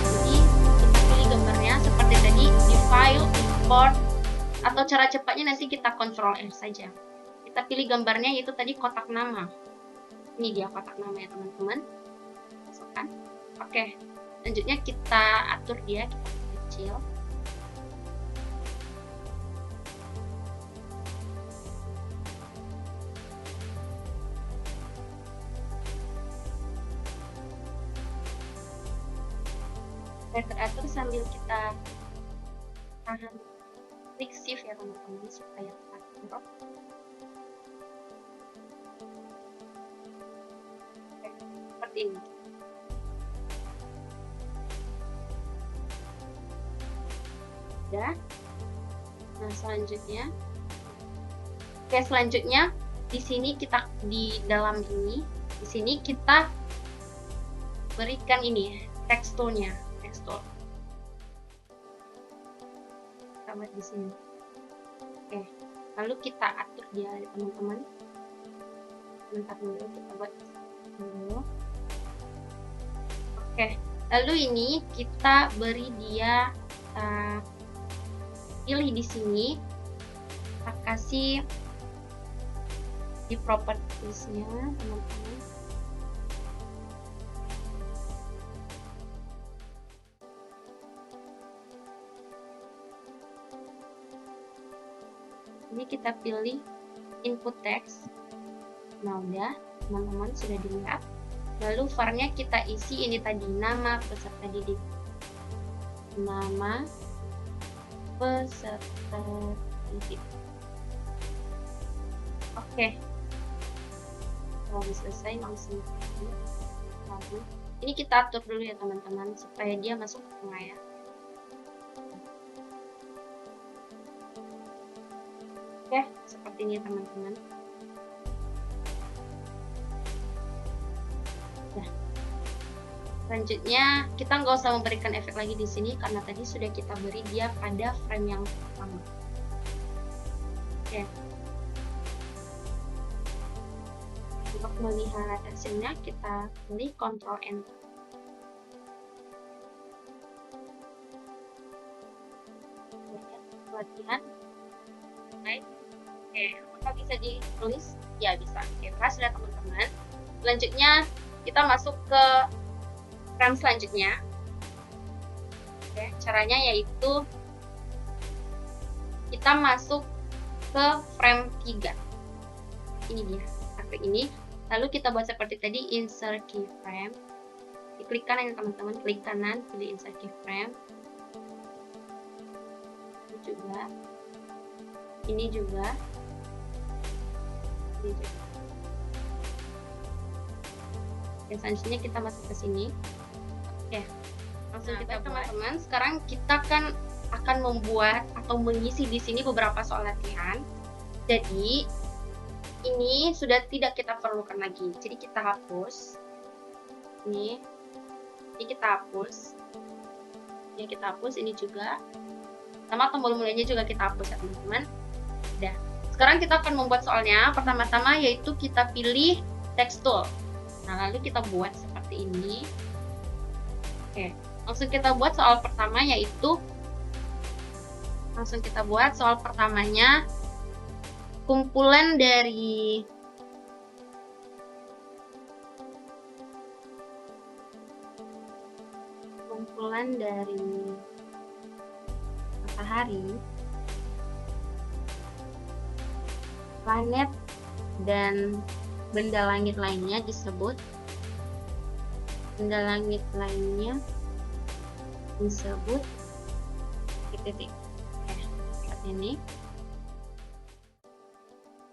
Jadi kita pilih gambarnya seperti tadi di file, import, atau cara cepatnya nanti kita Ctrl R saja. Kita pilih gambarnya yaitu tadi kotak nama. Ini dia kotak nama ya teman-teman. Masukkan. Oke. Selanjutnya kita atur dia, kita kecil. Teratur sambil kita tahan, klik shift ya teman-teman supaya terkontrol. Seperti ini. Ya. Nah selanjutnya, selanjutnya di sini kita di dalam ini, di sini kita berikan ini teksturnya. Tekstur. Kita buat di sini. Oke, lalu kita atur dia ya teman-teman. Bentar dulu, kita buat dulu. Oke, lalu ini kita beri dia, pilih di sini, kita kasih di propertiesnya teman-teman. Ini kita pilih input text. Nah udah teman-teman sudah dilihat. Lalu var-nya kita isi ini tadi, nama peserta didik. Nama peserta didik. Oke. Kalau selesai langsung. Lalu ini kita atur dulu ya teman-teman supaya dia masuk ke tengah ya. Oke, seperti ini teman-teman. Nah, selanjutnya kita nggak usah memberikan efek lagi di sini karena tadi sudah kita beri dia pada frame yang pertama. Oke. Untuk melihat hasilnya kita pilih Ctrl Enter. Latihan. Baik. Oke, apakah bisa ditulis? Ya bisa. Oke, sudah teman-teman. Selanjutnya kita masuk ke frame selanjutnya. Oke, caranya yaitu kita masuk ke frame 3. Ini dia, seperti ini. Lalu kita buat seperti tadi, insert keyframe. Diklik kanan ya teman-teman, klik kanan, pilih insert keyframe. Ini juga. Ini juga. Dan selanjutnya kita masuk ke sini. Oke, langsung kita teman-teman. Sekarang kita akan membuat atau mengisi di sini beberapa soal latihan. Jadi ini sudah tidak kita perlukan lagi. Jadi kita hapus. Ini kita hapus. Ini kita hapus. Ini juga. Sama tombol mulainya juga kita hapus ya teman-teman. Udah. Sekarang kita akan membuat soalnya. Pertama-tama yaitu kita pilih text tool. Nah, lalu kita buat seperti ini. Oke. Langsung kita buat soal pertama, yaitu kumpulan dari matahari, planet, dan benda langit lainnya disebut titik. Seperti ini.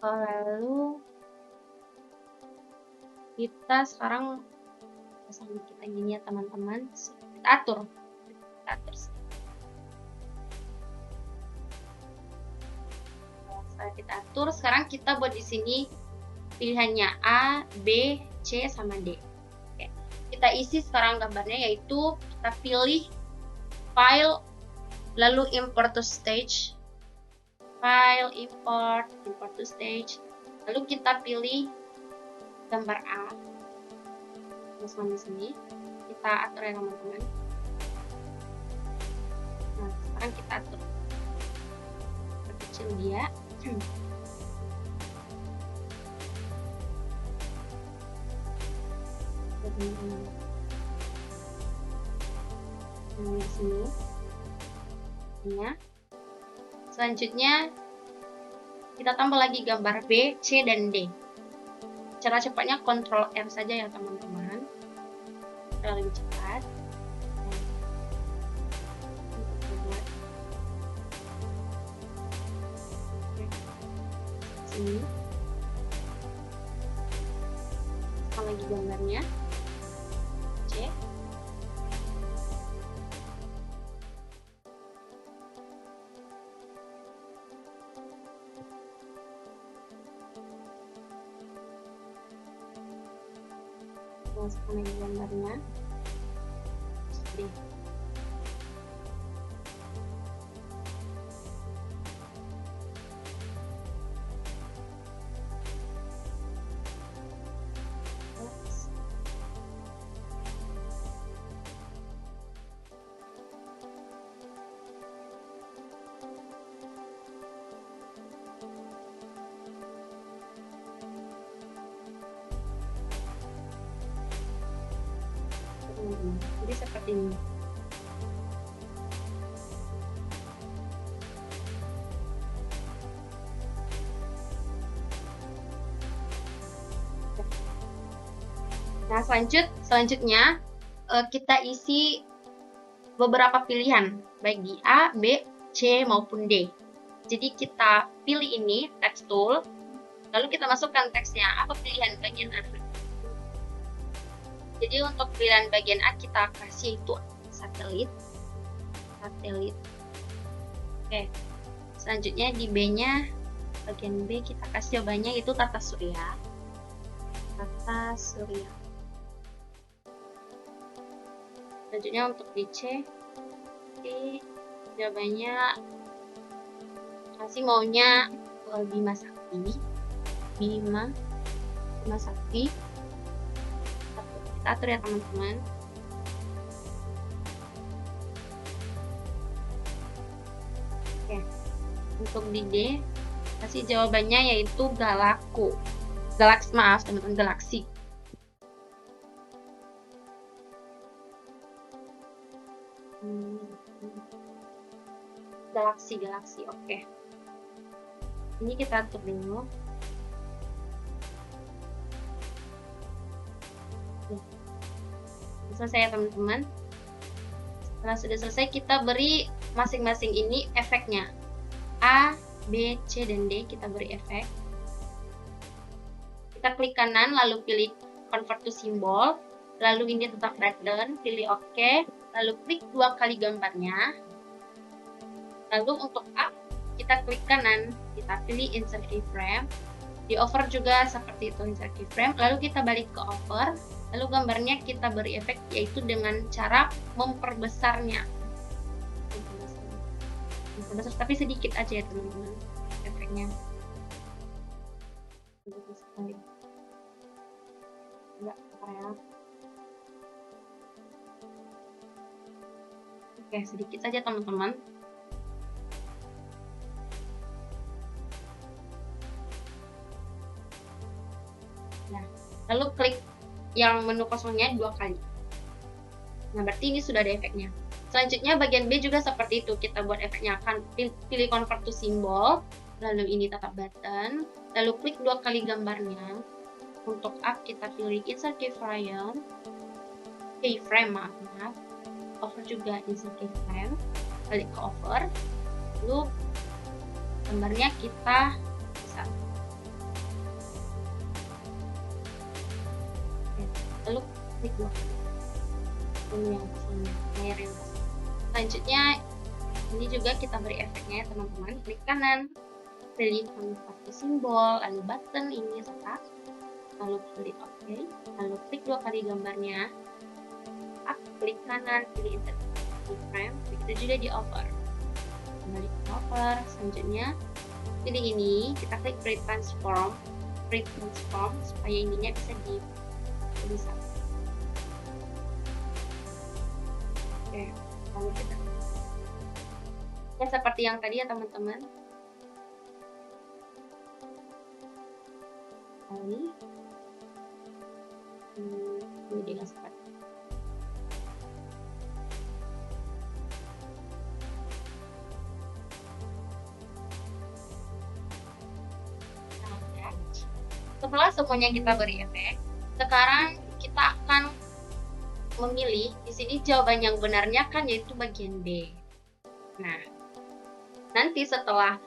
Lalu kita sekarang sambil kita gini ya teman-teman, kita atur. Setelah kita atur, sekarang kita buat di sini pilihannya A, B, C, sama D. Oke. Kita isi sekarang gambarnya, yaitu kita pilih file, lalu import to stage, file, import to stage, lalu kita pilih gambar A. Terus di sini kita atur ya teman-teman. Nah, sekarang kita atur kecil dia. Di sini ya. Selanjutnya kita tambah lagi gambar B, C, dan D. Cara cepatnya Ctrl R saja ya teman-teman, lebih cepat. Sini tambah lagi gambarnya C. Masukkan lagi gambarnya D. Jadi seperti ini. Nah, selanjutnya kita isi beberapa pilihan, baik di A, B, C, maupun D. Jadi kita pilih ini, text tool, lalu kita masukkan teksnya. Apa pilihan bagian A? Jadi untuk pilihan bagian A kita kasih itu satelit. Oke. Selanjutnya di B-nya, bagian B kita kasih jawabannya itu tata surya. Selanjutnya untuk di C, jawabannya kasih maunya Bima Sakti. Kita atur ya teman-teman. Oke. Untuk di D, kasih jawabannya yaitu galaksi. Galaksi. Oke. Ini kita atur dulu. Selesai ya teman-teman. Setelah sudah selesai, kita beri masing-masing ini efeknya. A, B, C, dan D kita beri efek. Kita klik kanan, lalu pilih convert to symbol, lalu ini tetap pattern, pilih OK, lalu klik 2 kali gambarnya. Lalu untuk A, kita klik kanan, kita pilih insert keyframe. Di over juga seperti itu, insert keyframe, lalu kita balik ke over. Lalu gambarnya kita beri efek, yaitu dengan cara memperbesarnya. Memperbesar, tapi sedikit aja ya teman-teman efeknya. Sedikit sekali. Enggak, ya. Oke, sedikit saja teman-teman. Nah, lalu klik yang menu kosongnya 2 kali. Nah, berarti ini sudah ada efeknya. Selanjutnya bagian B juga seperti itu. Kita buat efeknya, akan pilih convert to symbol, lalu ini tetap button, lalu klik 2 kali gambarnya. Untuk up kita pilih insert keyframe, maaf, over juga insert keyframe, balik ke over, lalu gambarnya kita bisa. Oke, lalu klik 2 kali. Ini yang kosongnya, layar yang kosong. Selanjutnya ini juga kita beri efeknya ya teman-teman. Klik kanan, pilih convert to symbol, lalu button ini tetap, lalu pilih OK, lalu klik 2 kali gambarnya, up, klik kanan, pilih insert keyframe, begitu juga di over, kembali ke over. Selanjutnya pilih ini, kita klik free transform supaya ininya bisa. Oke, lalu kita ya seperti yang tadi ya teman-teman. Ini dengan seperti setelah semuanya kita beri efek, sekarang kita akan memilih di sini jawaban yang benarnya kan, yaitu bagian B. Nah, nanti setelah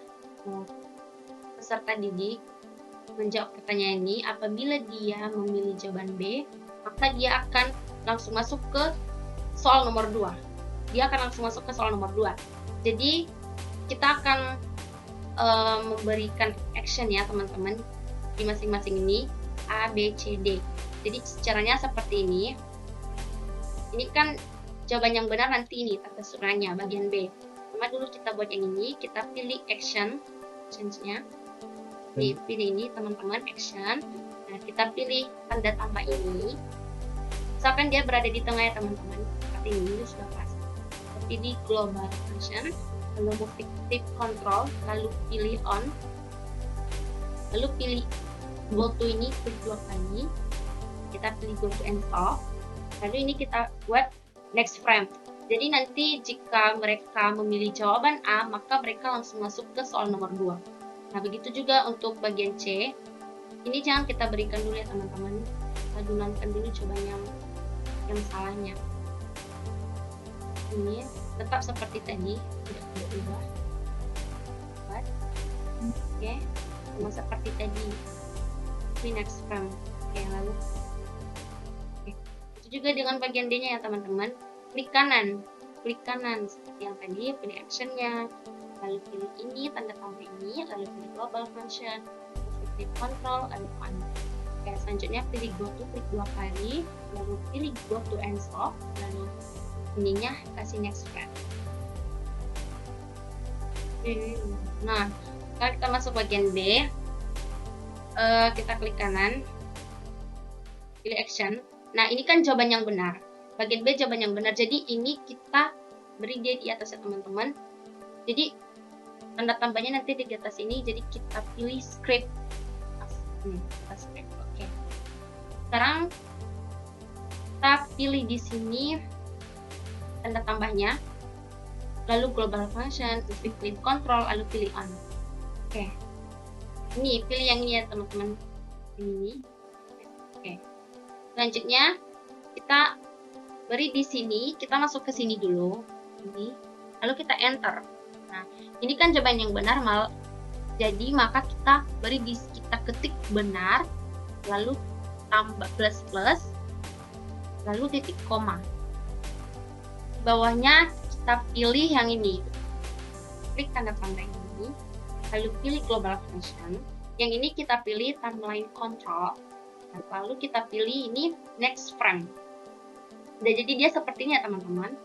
peserta didik menjawab pertanyaan ini, apabila dia memilih jawaban B, maka dia akan langsung masuk ke soal nomor 2. Jadi kita akan memberikan action ya teman-teman di masing-masing ini A, B, C, D. Jadi caranya seperti ini. Ini kan jawaban yang benar nanti ini tata suranya bagian B. Pertama dulu kita buat yang ini, kita pilih actions-nya. Pilih ini teman-teman, action. Nah, kita pilih tanda tambah ini. Misalkan dia berada di tengah ya teman-teman. Seperti ini sudah pas. Kita pilih global function, lalu move control, lalu pilih on. Lalu pilih go to ini, klik 2 kali. Kita pilih go to and stop. Lalu ini kita buat next frame. Jadi nanti jika mereka memilih jawaban A, maka mereka langsung masuk ke soal nomor 2. Nah, begitu juga untuk bagian C. Ini jangan kita berikan dulu ya teman-teman. Kita gunakan dulu jawaban yang salahnya. Ini tetap seperti tadi, tidak berubah. Oke, sama seperti tadi. Ini next frame. Oke, lalu. Oke. Itu juga dengan bagian D-nya ya teman-teman. Klik kanan seperti yang tadi, pilih action-nya. Lalu pilih ini, tanda tambah ini, lalu pilih global function, pilih control, lalu on. Oke, selanjutnya pilih go to, klik 2 kali, lalu pilih go to and stop, lalu ininya kasih next frame. Nah, sekarang kita masuk bagian B. Kita klik kanan, pilih action. Nah, ini kan jawaban yang benar. Bagian B jawaban yang benar. Jadi ini kita beri dia di atas ya teman-teman. Jadi tanda tambahnya nanti di atas ini. Jadi kita pilih script. Oke. Sekarang kita pilih di sini tanda tambahnya. Lalu global function, pilih control, lalu pilih on. Oke. Ini pilih yang ini ya teman-teman. Ini. Oke. Selanjutnya kita beri di sini, kita masuk ke sini dulu, ini, lalu kita enter. Nah, ini kan jawaban yang benar, jadi maka kita beri kita ketik benar, lalu tambah plus, lalu titik koma. Di bawahnya kita pilih yang ini, klik tanda tambah ini, lalu pilih global function. Yang ini kita pilih timeline control, lalu kita pilih ini next frame. Udah jadi dia sepertinya teman-teman.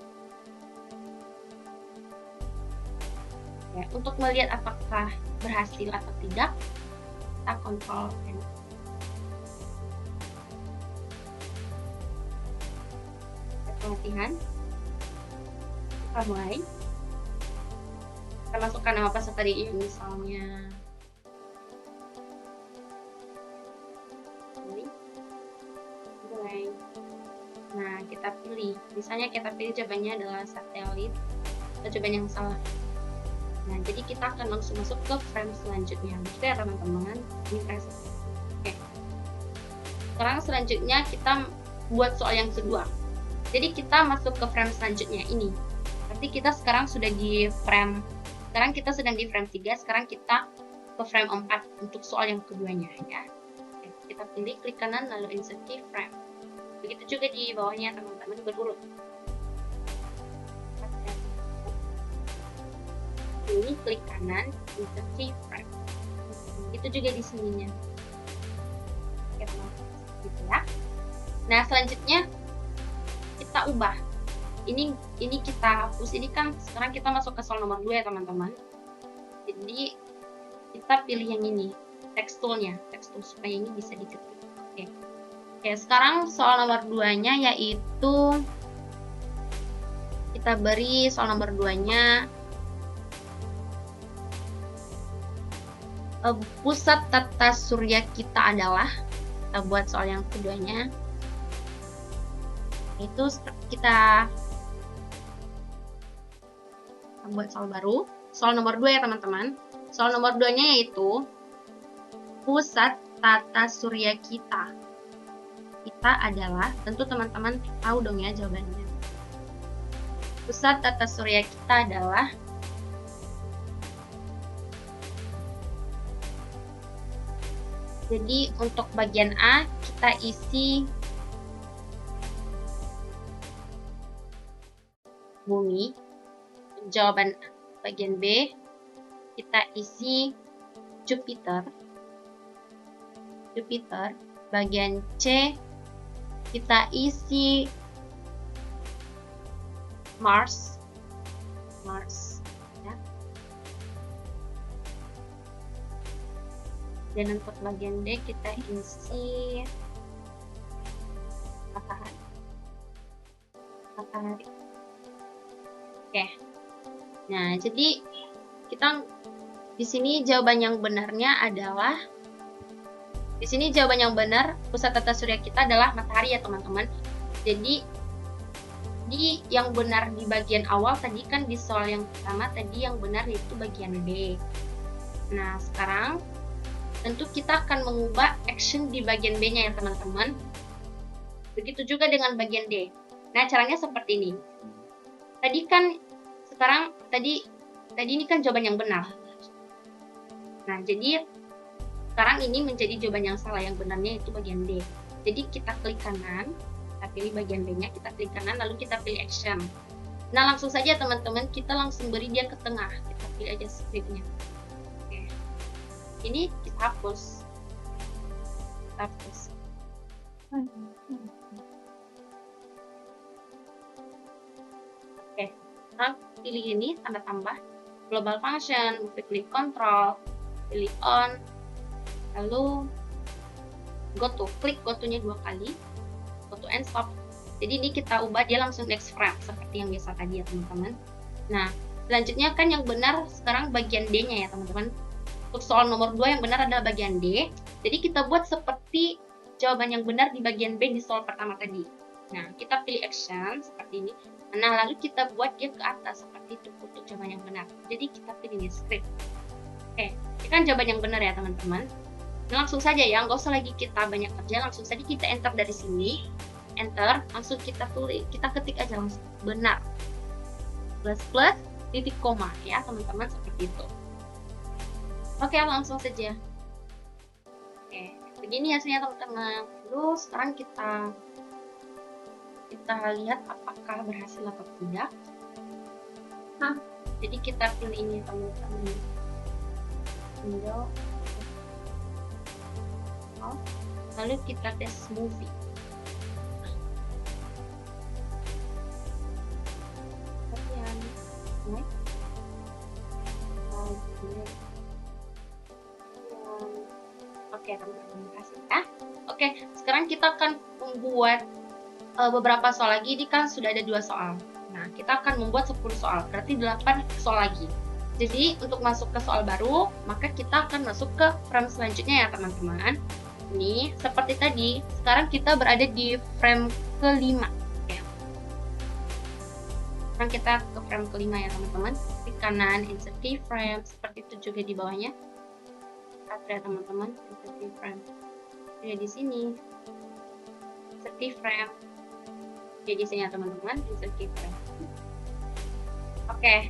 Ya, untuk melihat apakah berhasil atau tidak, kita kontrol N. Pelatihan. Kita mulai. Kita masukkan nama peserta didik, misalnya mulai. Nah, kita pilih. Misalnya kita pilih jawabannya adalah satelit. Atau jawaban yang salah. Nah, jadi kita akan langsung masuk ke frame selanjutnya. Begitu ya teman-teman. Ini frame. Oke. Sekarang selanjutnya kita buat soal yang kedua. Jadi kita masuk ke frame selanjutnya ini. Berarti kita sekarang sudah di frame. Sekarang kita sedang di frame 3. Sekarang kita ke frame 4 untuk soal yang keduanya ya. Oke, kita pilih klik kanan lalu insert keyframe. Begitu juga di bawahnya teman-teman berurut. Ini klik kanan insert keyframe. Itu juga di sininya. Oke, gitu ya. Nah, selanjutnya kita ubah. Ini kita hapus. Ini kan sekarang kita masuk ke soal nomor 2 ya teman-teman. Jadi kita pilih yang ini, text toolnya, text tool supaya ini bisa diketik. Oke, sekarang soal nomor 2-nya yaitu kita beri soal nomor 2-nya pusat tata surya kita adalah. Kita buat soal yang keduanya. Itu kita buat soal baru. Soal nomor 2 ya teman-teman. Soal nomor 2-nya yaitu pusat tata surya kita. Kita adalah, tentu teman-teman tahu dong ya jawabannya. Pusat tata surya kita adalah jadi untuk bagian A kita isi bumi. Jawaban bagian B kita isi Jupiter. Bagian C kita isi Mars ya. Dan untuk bagian D kita isi matahari. Oke. Nah, jadi kita di sini jawaban yang benarnya adalah pusat tata surya kita adalah matahari ya teman-teman. Jadi yang benar di bagian awal tadi kan di soal yang pertama tadi yang benar itu bagian B. Nah, sekarang tentu kita akan mengubah action di bagian B-nya ya teman-teman. Begitu juga dengan bagian D. Nah, caranya seperti ini. Tadi ini kan jawaban yang benar. Nah, jadi sekarang ini menjadi jawaban yang salah. Yang benarnya itu bagian D. Jadi kita klik kanan, kita pilih bagian B-nya, kita klik kanan, lalu kita pilih action. Nah, langsung saja teman-teman, kita langsung beri dia ke tengah. Kita pilih aja script-nya. Oke. Ini kita hapus. Oke, kita pilih ini, tanda tambah. Global function, klik control, pilih on, lalu go to, klik go to-nya 2 kali, go to and stop. Jadi ini kita ubah dia langsung next frame seperti yang biasa tadi ya teman-teman. Nah, selanjutnya kan yang benar sekarang bagian D-nya ya teman-teman. Untuk soal nomor 2 yang benar adalah bagian D. Jadi kita buat seperti jawaban yang benar di bagian B di soal pertama tadi. Nah, kita pilih action seperti ini. Nah, lalu kita buat dia ke atas seperti itu untuk jawaban yang benar. Jadi kita pilih di script. Oke, ini kan jawaban yang benar ya teman-teman. Nah, langsung saja ya, nggak usah lagi kita banyak kerja, langsung saja kita enter dari sini. Enter, langsung kita tulis, kita ketik aja langsung benar. Plus titik koma ya teman-teman, seperti itu. Oke, langsung saja. Oke, begini hasilnya teman-teman. Terus sekarang kita lihat apakah berhasil atau tidak. Nah, jadi kita pilih ini teman-teman. Window. Lalu kita tes movie. Oke teman-teman, kasih ya. Oke, sekarang kita akan membuat beberapa soal lagi. Ini kan sudah ada 2 soal. Nah, kita akan membuat 10 soal, berarti 8 soal lagi. Jadi untuk masuk ke soal baru, maka kita akan masuk ke frame selanjutnya ya teman-teman. Ini seperti tadi, sekarang kita berada di frame kelima. Oke. Sekarang kita ke frame kelima ya teman-teman. Klik kanan, insert keyframe, seperti itu juga di bawahnya. Lihat ya teman-teman, insert keyframe. Jadi di sini, insert keyframe. Jadi di sini ya teman-teman, insert keyframe. Oke.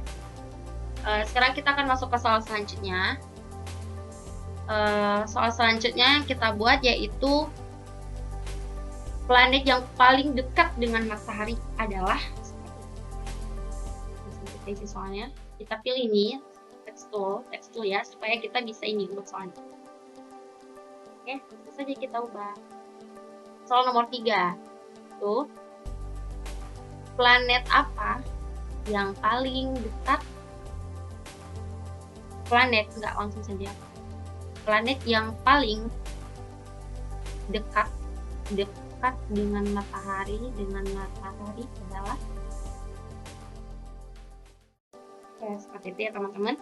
Sekarang kita akan masuk ke soal selanjutnya. Soal selanjutnya yang kita buat yaitu planet yang paling dekat dengan matahari adalah isi soalnya. Kita pilih ini text tool ya, supaya kita bisa ini untuk soalnya. Oke, langsung saja kita ubah. Soal nomor 3. Tuh. Planet apa yang paling dekat? Planet, enggak langsung saja. Planet yang paling dekat dengan matahari adalah, ya seperti itu ya teman-teman.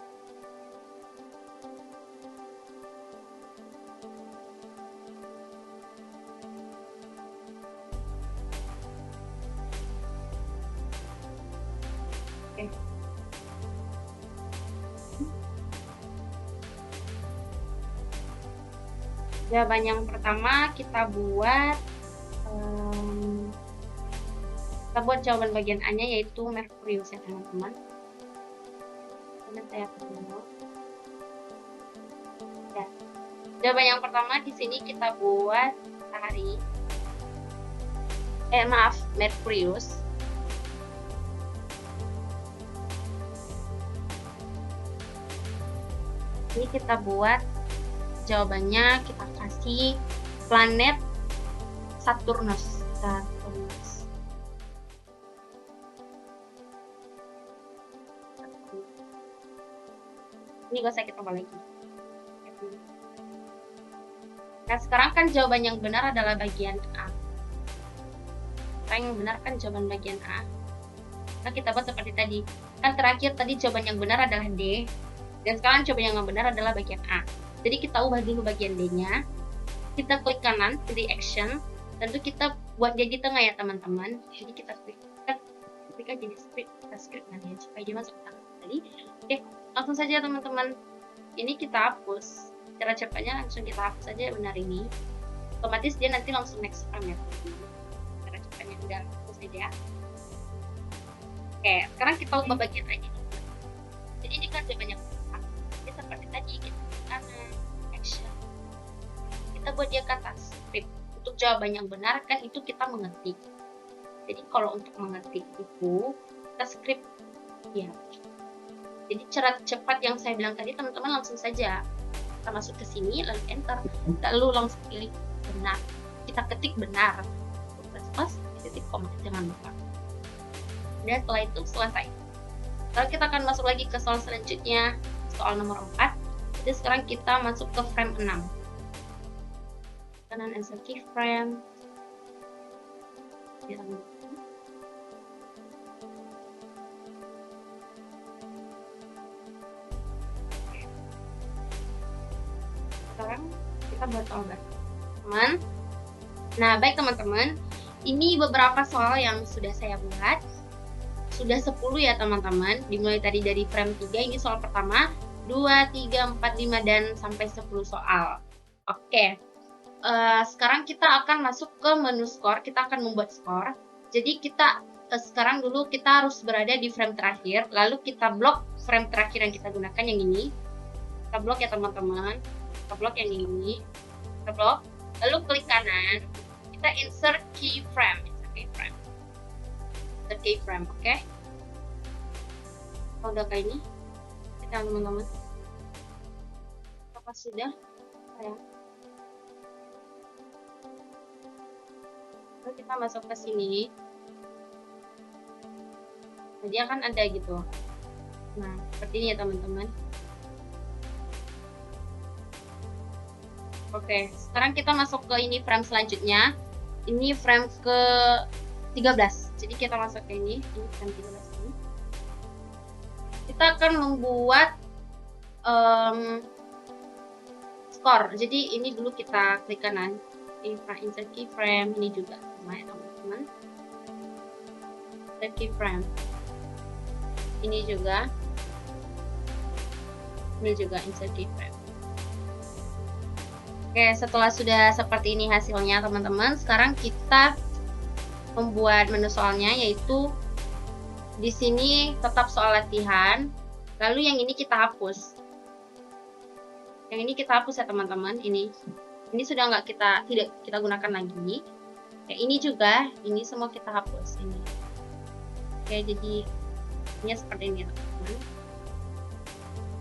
Oke. Jawaban yang pertama kita buat jawaban bagian A-nya yaitu Merkurius ya teman-teman. Ini saya ketemu. Ya. Jawaban yang pertama di sini kita buat matahari. Merkurius. Ini kita buat jawabannya, kita kasih planet Saturnus. Ini gak usah kita ubah lagi. Nah sekarang kan jawaban yang benar adalah bagian A. Sekarang yang benar kan jawaban bagian A. Nah kita buat seperti tadi. Kan terakhir tadi jawaban yang benar adalah D. Dan sekarang jawaban yang benar adalah bagian A. Jadi kita ubah dulu bagian D-nya. Kita klik kanan, pilih action. Tentu kita buat dia di tengah ya teman-teman. Jadi kita klik aja di script nanti supaya dia masuk ke tengah tadi. Oke, langsung saja teman-teman. Ini kita hapus. Cara cepatnya langsung kita hapus saja benar ini. Otomatis dia nanti langsung next frame ya teman-teman. Cara cepatnya udah hapus saja. Oke, sekarang kita ubah bagian A ini. Jadi ini kan jawabannya jadi seperti tadi kita kanan action. Kita buat dia ke atas script. Untuk jawaban yang benar kan itu kita mengetik. Jadi kalau untuk mengetik itu kita script ya. Jadi cara cepat yang saya bilang tadi teman-teman langsung saja kita masuk ke sini lalu enter lalu langsung pilih benar. Kita ketik benar. Plus titik koma jangan lupa. Dan setelah itu selesai. Lalu kita akan masuk lagi ke soal selanjutnya, soal nomor 4. Jadi sekarang kita masuk ke frame 6. Kanan insert keyframe. Sekarang kita buat soal baru, teman. Nah, baik teman-teman. Ini beberapa soal yang sudah saya buat. Sudah 10 ya teman-teman. Dimulai tadi dari frame 3, ini soal pertama. 2, 3, 4, 5, dan sampai 10 soal. Oke. Sekarang kita akan masuk ke menu skor. Kita akan membuat skor. Jadi kita sekarang dulu kita harus berada di frame terakhir. Lalu kita blok frame terakhir yang kita gunakan yang ini. Kita blok ya teman-teman. Kita blok yang ini. Kita blok. Lalu klik kanan. Kita insert keyframe. Insert keyframe, oke? Kalau udah kayak ini, kita teman-teman. Apa sudah? Ya. Lalu kita masuk ke sini. Jadi akan ada gitu. Nah, seperti ini ya teman-teman. Oke, sekarang kita masuk ke ini frame selanjutnya. Ini frame ke 13. Jadi kita masuk ke ini tampilan sini. Kita akan membuat skor. Jadi ini dulu kita klik kanan, insert keyframe. Ini juga sama ya teman-teman. Insert keyframe. Ini juga insert keyframe. Oke, setelah sudah seperti ini hasilnya teman-teman, sekarang kita membuat menu soalnya, yaitu di sini tetap soal latihan, lalu yang ini kita hapus. Yang ini kita hapus ya teman-teman. Ini sudah tidak kita gunakan lagi. Ya, ini juga, ini semua kita hapus ini. Oke, jadi ini seperti ini teman-teman.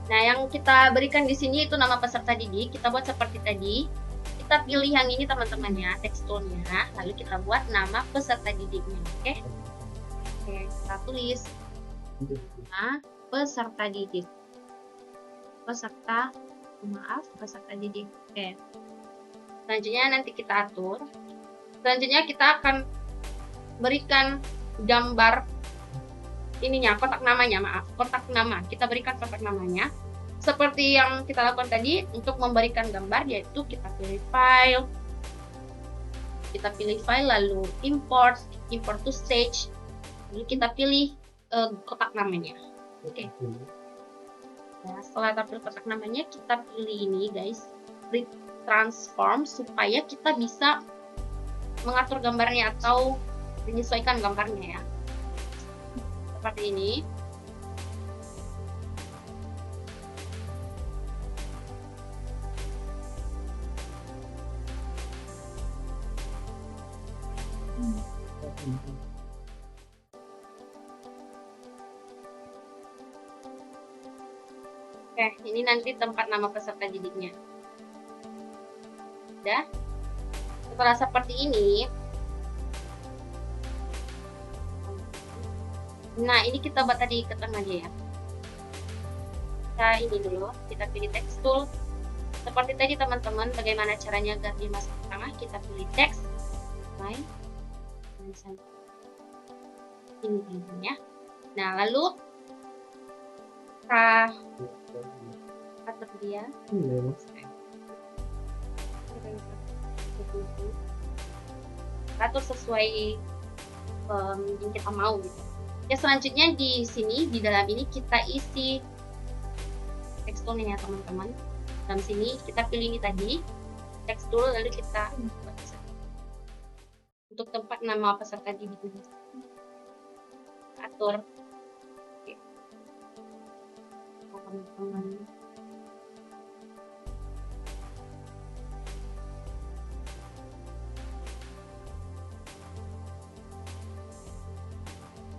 Nah, yang kita berikan di sini itu nama peserta didik. Kita buat seperti tadi. Kita pilih yang ini teman-teman ya, teksturnya. Lalu kita buat nama peserta didiknya. Oke. Oke, kita tulis nama peserta didik. Peserta didik. Oke. Selanjutnya nanti kita atur. Selanjutnya kita akan berikan gambar ininya, kotak namanya, kotak nama. Kita berikan kotak namanya. Seperti yang kita lakukan tadi untuk memberikan gambar, yaitu kita pilih file. Kita pilih file lalu import to stage. Lalu kita pilih kotak namanya. Oke. Nah, setelah tampil kotak namanya, kita pilih ini guys, transform, supaya kita bisa mengatur gambarnya atau menyesuaikan gambarnya ya. Seperti ini. Oke, ini nanti tempat nama peserta didiknya. Udah. Setelah seperti ini, nah ini kita buat tadi ke tengah aja ya. Kita ini dulu, kita pilih text tool. Seperti tadi teman-teman, bagaimana caranya agar dia masuk ke tengah? Kita pilih text, line, ini teman-teman ya. Nah lalu kita atur dia. Atur sesuai yang kita mau gitu. Ya, selanjutnya di sini, di dalam ini kita isi teksturnya ya teman-teman. Dalam sini kita pilih ini tadi, tekstur, lalu kita untuk tempat nama peserta didik ini. Atur. Oke. Teman-teman.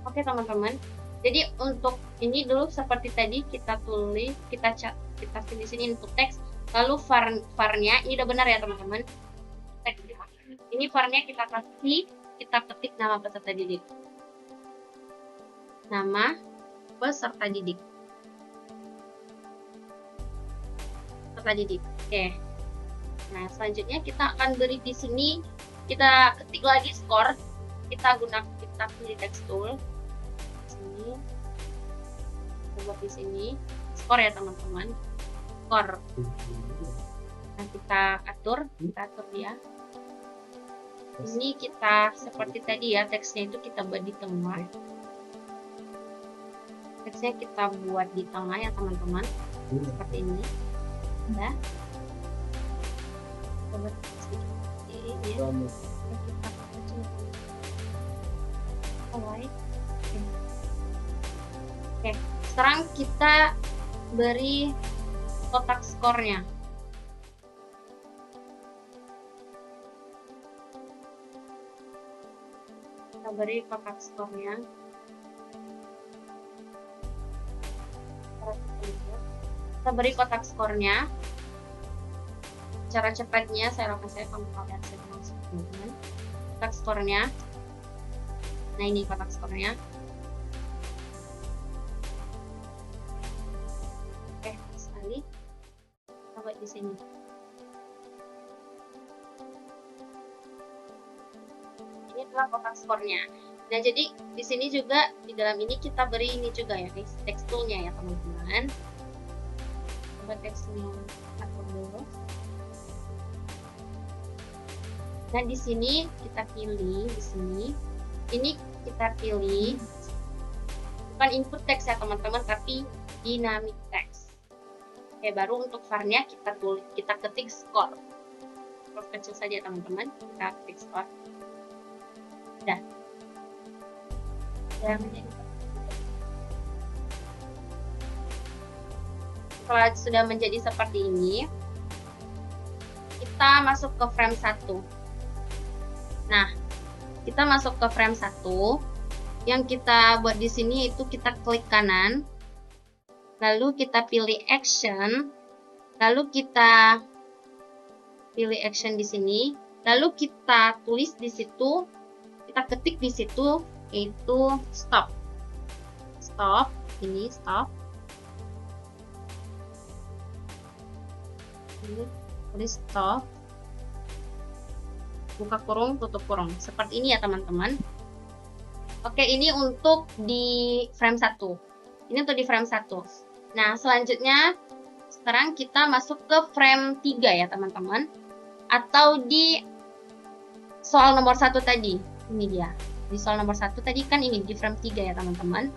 Oke teman-teman, jadi untuk ini dulu seperti tadi kita tulis, kita pilih sini untuk teks, lalu var-nya ini udah benar ya teman-teman. Ini var-nya kita kasih, kita ketik nama peserta didik. Nama peserta didik. Peserta didik. Oke. Nah, selanjutnya kita akan beri di sini, kita ketik lagi skor, kita pilih text tool. Sini, kita buat di sini skor ya teman-teman, skor. Nah, kita atur dia. Ini kita seperti tadi ya, teksnya itu kita buat di tengah. Teksnya kita buat di tengah ya teman-teman, seperti ini. Udah. Coba sedikit ya. Kita kecil. Oke, sekarang kita beri kotak skornya. Kita beri kotak skornya. Kita beri kotak skornya. Cara cepatnya saya lakukan, kalian saya langsung teman-teman. Kotak skornya. Nah, ini kotak skornya. Oke, sekali. Kita buat di sini. Ini adalah kotak skornya. Nah, jadi di sini juga di dalam ini kita beri ini juga ya guys, text toolnya ya teman-teman. Coba teksnya atur dulu. Nah, di sini kita pilih di sini. Ini kita pilih bukan input text ya teman-teman, tapi dynamic text. Oke, baru untuk var-nya kita ketik score. Huruf kecil saja teman-teman, kita ketik score. Udah. Setelah sudah menjadi seperti ini, kita masuk ke frame 1. Nah, kita masuk ke frame 1. Yang kita buat di sini itu kita klik kanan, lalu kita pilih action, lalu kita pilih action di sini, lalu kita tulis di situ, kita ketik di situ yaitu stop. Stop, ini stop. Ini tulis stop. Buka kurung, tutup kurung. Seperti ini ya teman-teman. Oke, ini untuk di frame 1. Ini untuk di frame 1. Nah, selanjutnya sekarang kita masuk ke frame 3 ya teman-teman. Atau di soal nomor 1 tadi. Ini dia. Di soal nomor 1 tadi kan ini di frame 3 ya teman-teman.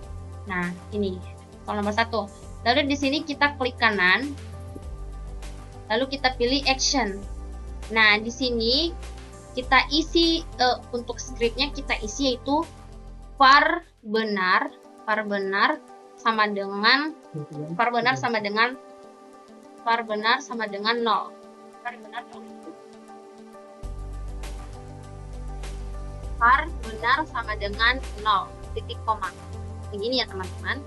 Nah, ini soal nomor 1. Lalu di sini kita klik kanan. Lalu kita pilih action. Nah, di sini kita isi untuk scriptnya kita isi yaitu var benar sama dengan 0. Var benar sama dengan 0. Var benar sama dengan 0. Var benar sama dengan 0, titik koma. Begini ya teman-teman.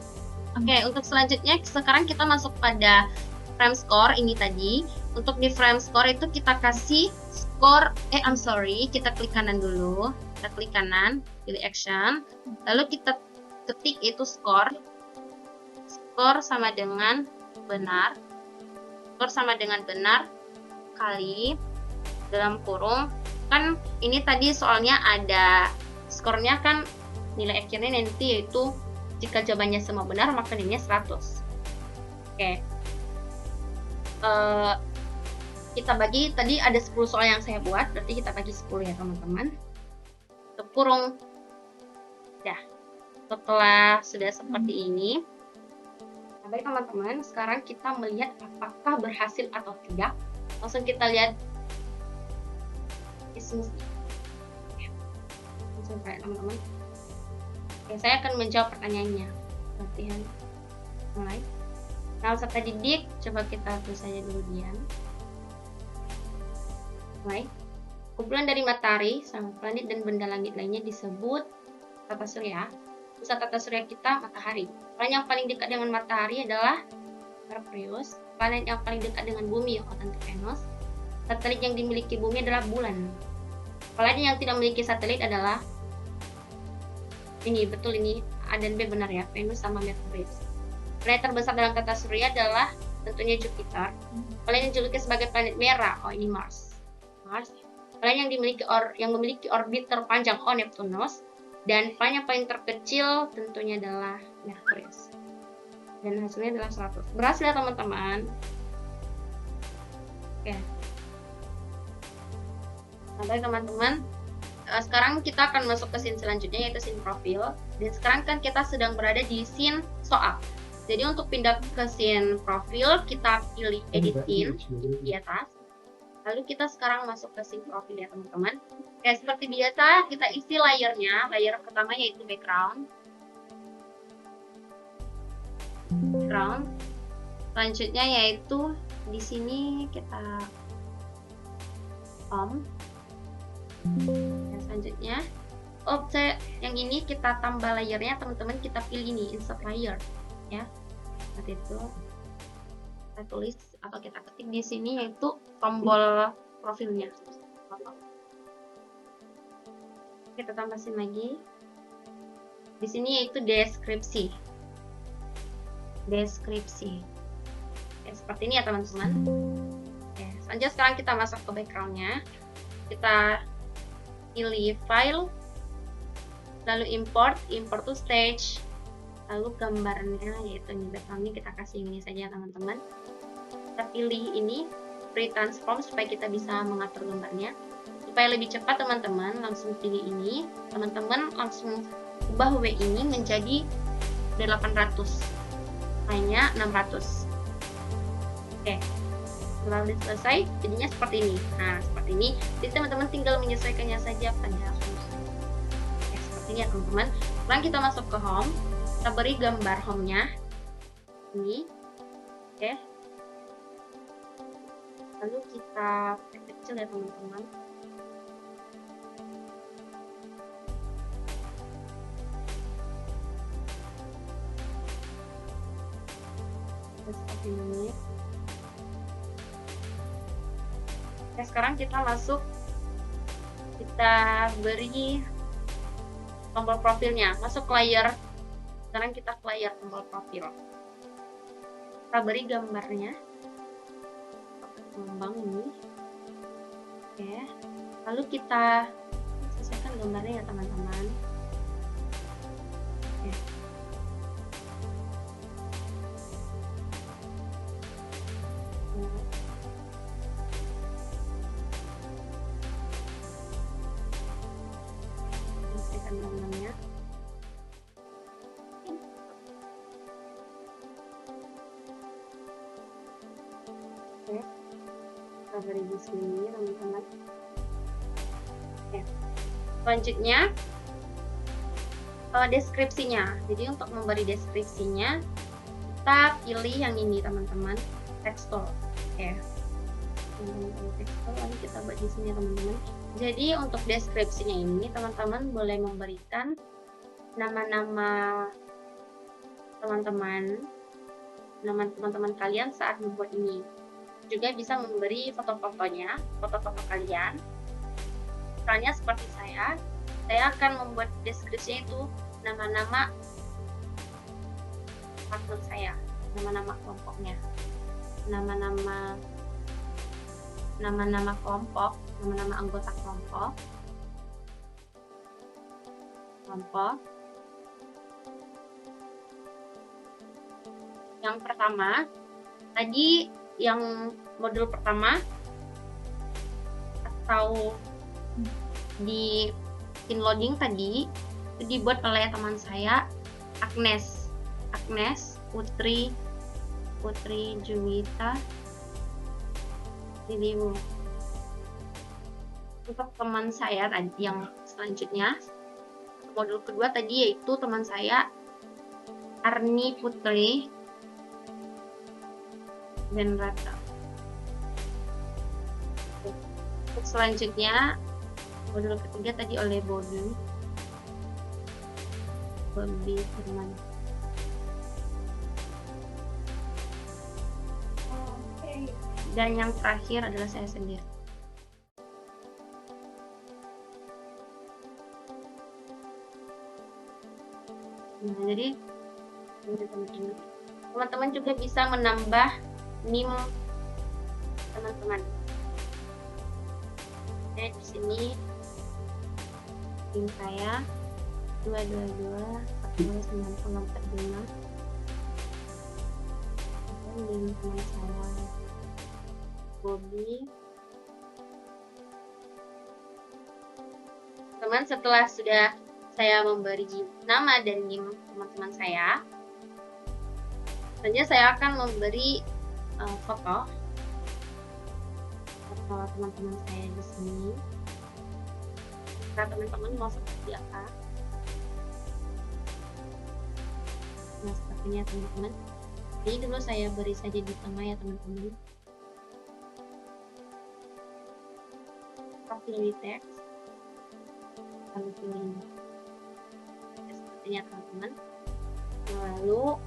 Oke, untuk selanjutnya sekarang kita masuk pada frame score ini tadi. Untuk di frame score itu kita kasih score, kita klik kanan dulu. Kita klik kanan, pilih action. Lalu kita ketik itu score. Score sama dengan benar. Score sama dengan benar kali dalam kurung. Kan ini tadi soalnya ada skornya kan nilai akhirnya nanti yaitu jika jawabannya semua benar maka nilainya 100. Oke. Kita bagi tadi ada 10 soal yang saya buat, berarti kita bagi 10 ya teman-teman. Tutup kurung. Ya. Setelah sudah seperti ini, nah, baik teman-teman, sekarang kita melihat apakah berhasil atau tidak. Langsung kita lihat langsung kayak teman-teman. Oke, saya akan menjawab pertanyaannya. Latihan mulai. Nah, serta didik, coba kita tulis saja dulu diam. Mulai. Kumpulan dari matahari, sama planet dan benda langit lainnya disebut tata surya. Pusat tata surya kita matahari. Planet yang paling dekat dengan matahari adalah Merkurius. Planet yang paling dekat dengan bumi tentu Venus. Satelit yang dimiliki bumi adalah bulan. Planet yang tidak memiliki satelit adalah ini, betul ini A dan B benar ya, Venus sama Merkurius. Planet terbesar dalam tata surya adalah tentunya Jupiter. Planet yang dijuluki sebagai planet merah, ini Mars. Planet yang memiliki orbit terpanjang, Neptunus. Dan planet yang paling terkecil tentunya adalah Merkurius. Dan hasilnya adalah 100. Berhasil ya teman-teman. Oke. Nah, baik teman-teman. Sekarang kita akan masuk ke scene selanjutnya yaitu scene profil. Dan sekarang kan kita sedang berada di scene soal. Jadi untuk pindah ke scene profil, kita pilih edit scene di atas. Lalu kita sekarang masuk ke scene profil ya teman-teman. Oke, seperti biasa kita isi layernya. Layer pertama yaitu background. Selanjutnya yaitu di sini kita dan selanjutnya objek yang ini kita tambah layernya teman-teman, kita pilih ini insert layer ya. Seperti itu kita tulis atau kita ketik di sini yaitu tombol profilnya. Kita tambahin lagi di sini yaitu deskripsi. Ya, seperti ini ya teman-teman. Ya, selanjutnya sekarang kita masuk ke backgroundnya. Kita pilih file, lalu import to stage, lalu gambarnya yaitu ini background, kita kasih ini saja teman-teman. Kita pilih ini free transform supaya kita bisa mengatur gambarnya. Supaya lebih cepat teman-teman langsung pilih ini, teman-teman langsung ubah W ini menjadi 800, hanya 600. Oke, setelah selesai jadinya seperti ini. Nah, seperti ini, jadi teman-teman tinggal menyesuaikannya saja pada selesai. Oke, seperti ini ya teman-teman. Sekarang kita masuk ke home, kita beri gambar home-nya ini. Oke, lalu kita kecil ya teman-teman. Seperti ini. Oke, sekarang kita masuk, kita beri tombol profilnya, masuk ke layer. Sekarang kita ke layer tombol profil. Kita beri gambarnya, kembang ini. Oke, lalu kita sesuaikan gambarnya ya teman-teman. Oke. Sesuaikan gambarnya. Oke, kita beri di sini teman-teman. Oke, selanjutnya deskripsinya. Jadi untuk memberi deskripsinya kita pilih yang ini teman-teman, tekstual. Oke, tekstual, lalu kita buat di sini teman-teman. Jadi untuk deskripsinya ini teman-teman boleh memberikan nama-nama teman-teman kalian saat membuat ini. Juga bisa memberi foto-fotonya, foto-foto kalian. Misalnya seperti saya akan membuat deskripsinya itu nama-nama partner saya, nama-nama kelompoknya, nama-nama kelompok, nama-nama anggota kelompok. Yang pertama tadi, yang modul pertama atau di scene loading tadi itu dibuat oleh teman saya Agnes Putri Juwita Liliwu. Untuk teman saya tadi yang selanjutnya modul kedua tadi yaitu teman saya Arni Putri dan Rata. Untuk selanjutnya modul ketiga tadi oleh Bobby Firman. Dan yang terakhir adalah saya sendiri. Nah, jadi teman-teman juga bisa menambah NIM teman-teman. Di sini NIM saya 222-1945. NIM teman saya Bobby. Teman, setelah sudah saya memberi nama dan NIM teman-teman saya, selanjutnya saya akan memberi foto teman-teman saya di sini. Nah, teman-teman mau seperti apa? Nah, sepertinya teman-teman. Ini dulu saya beri saja di tengah ya teman-teman. Pilih teks, lalu pilih sepertinya teman-teman. Lalu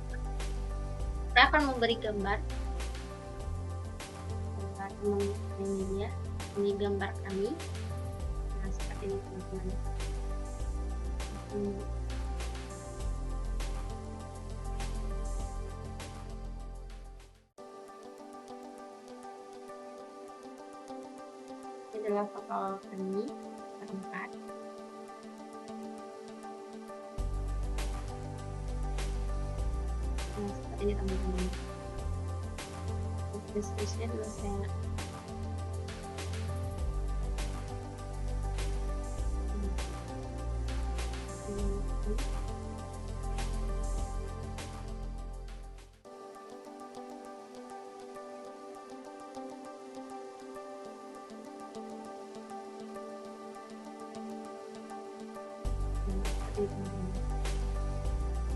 saya akan memberi gambar ini dia, ini gambar kami. Nah, seperti ini teman-teman. Ini adalah foto kami berempat. dan seterusnya dulu saya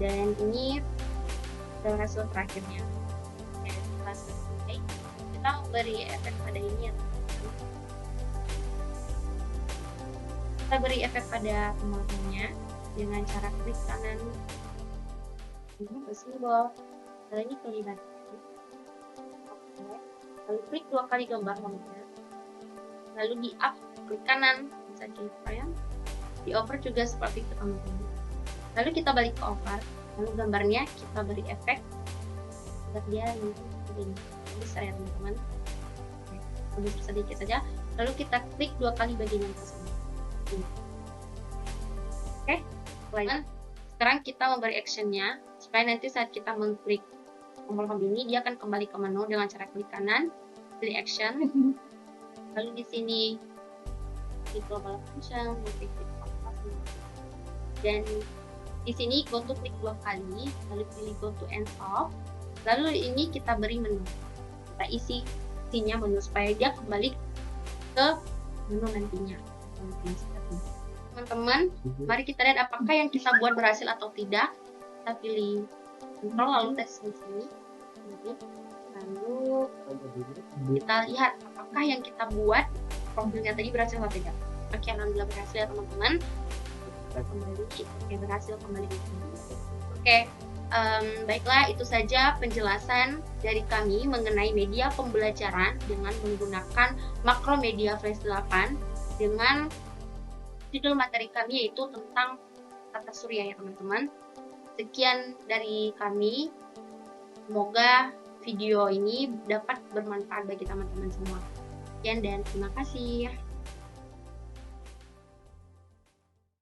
dan ini adalah hasil terakhirnya. Oke, setelah selesai kita beri efek pada ini ya teman-teman. Kita beri efek pada pemotongnya dengan cara klik kanan ke simbol, lalu ini kelihatan. Lalu klik 2 kali gambar homenya, lalu di up klik kanan bisa keyframe, di over juga seperti itu teman-teman. Lalu kita balik ke over, lalu gambarnya kita beri efek agar dia nanti begini besar ya teman-teman. Lebih sedikit saja, lalu kita klik 2 kali bagian yang tersebut. Oke, sekarang kita memberi actionnya supaya nanti saat kita mengklik tombol home ini dia akan kembali ke menu dengan cara klik kanan, pilih action, lalu di sini di global function, dan di sini go to klik 2 kali, lalu pilih go to end of, lalu ini kita beri menu, kita isi menu supaya dia kembali ke menu nantinya. Teman-teman, mari kita lihat apakah yang kita buat berhasil atau tidak. Kita pilih control lalu tes di sini, lalu kita lihat apakah yang kita buat profilnya tadi berhasil atau tidak. Oke, alhamdulillah berhasil ya teman-teman. Kembali, oke, berhasil kembali ke sini. Oke, baiklah, itu saja penjelasan dari kami mengenai media pembelajaran dengan menggunakan Makromedia Flash 8 dengan judul materi kami yaitu tentang tata surya ya teman-teman. Sekian dari kami, semoga video ini dapat bermanfaat bagi teman-teman semua. Sekian dan terima kasih.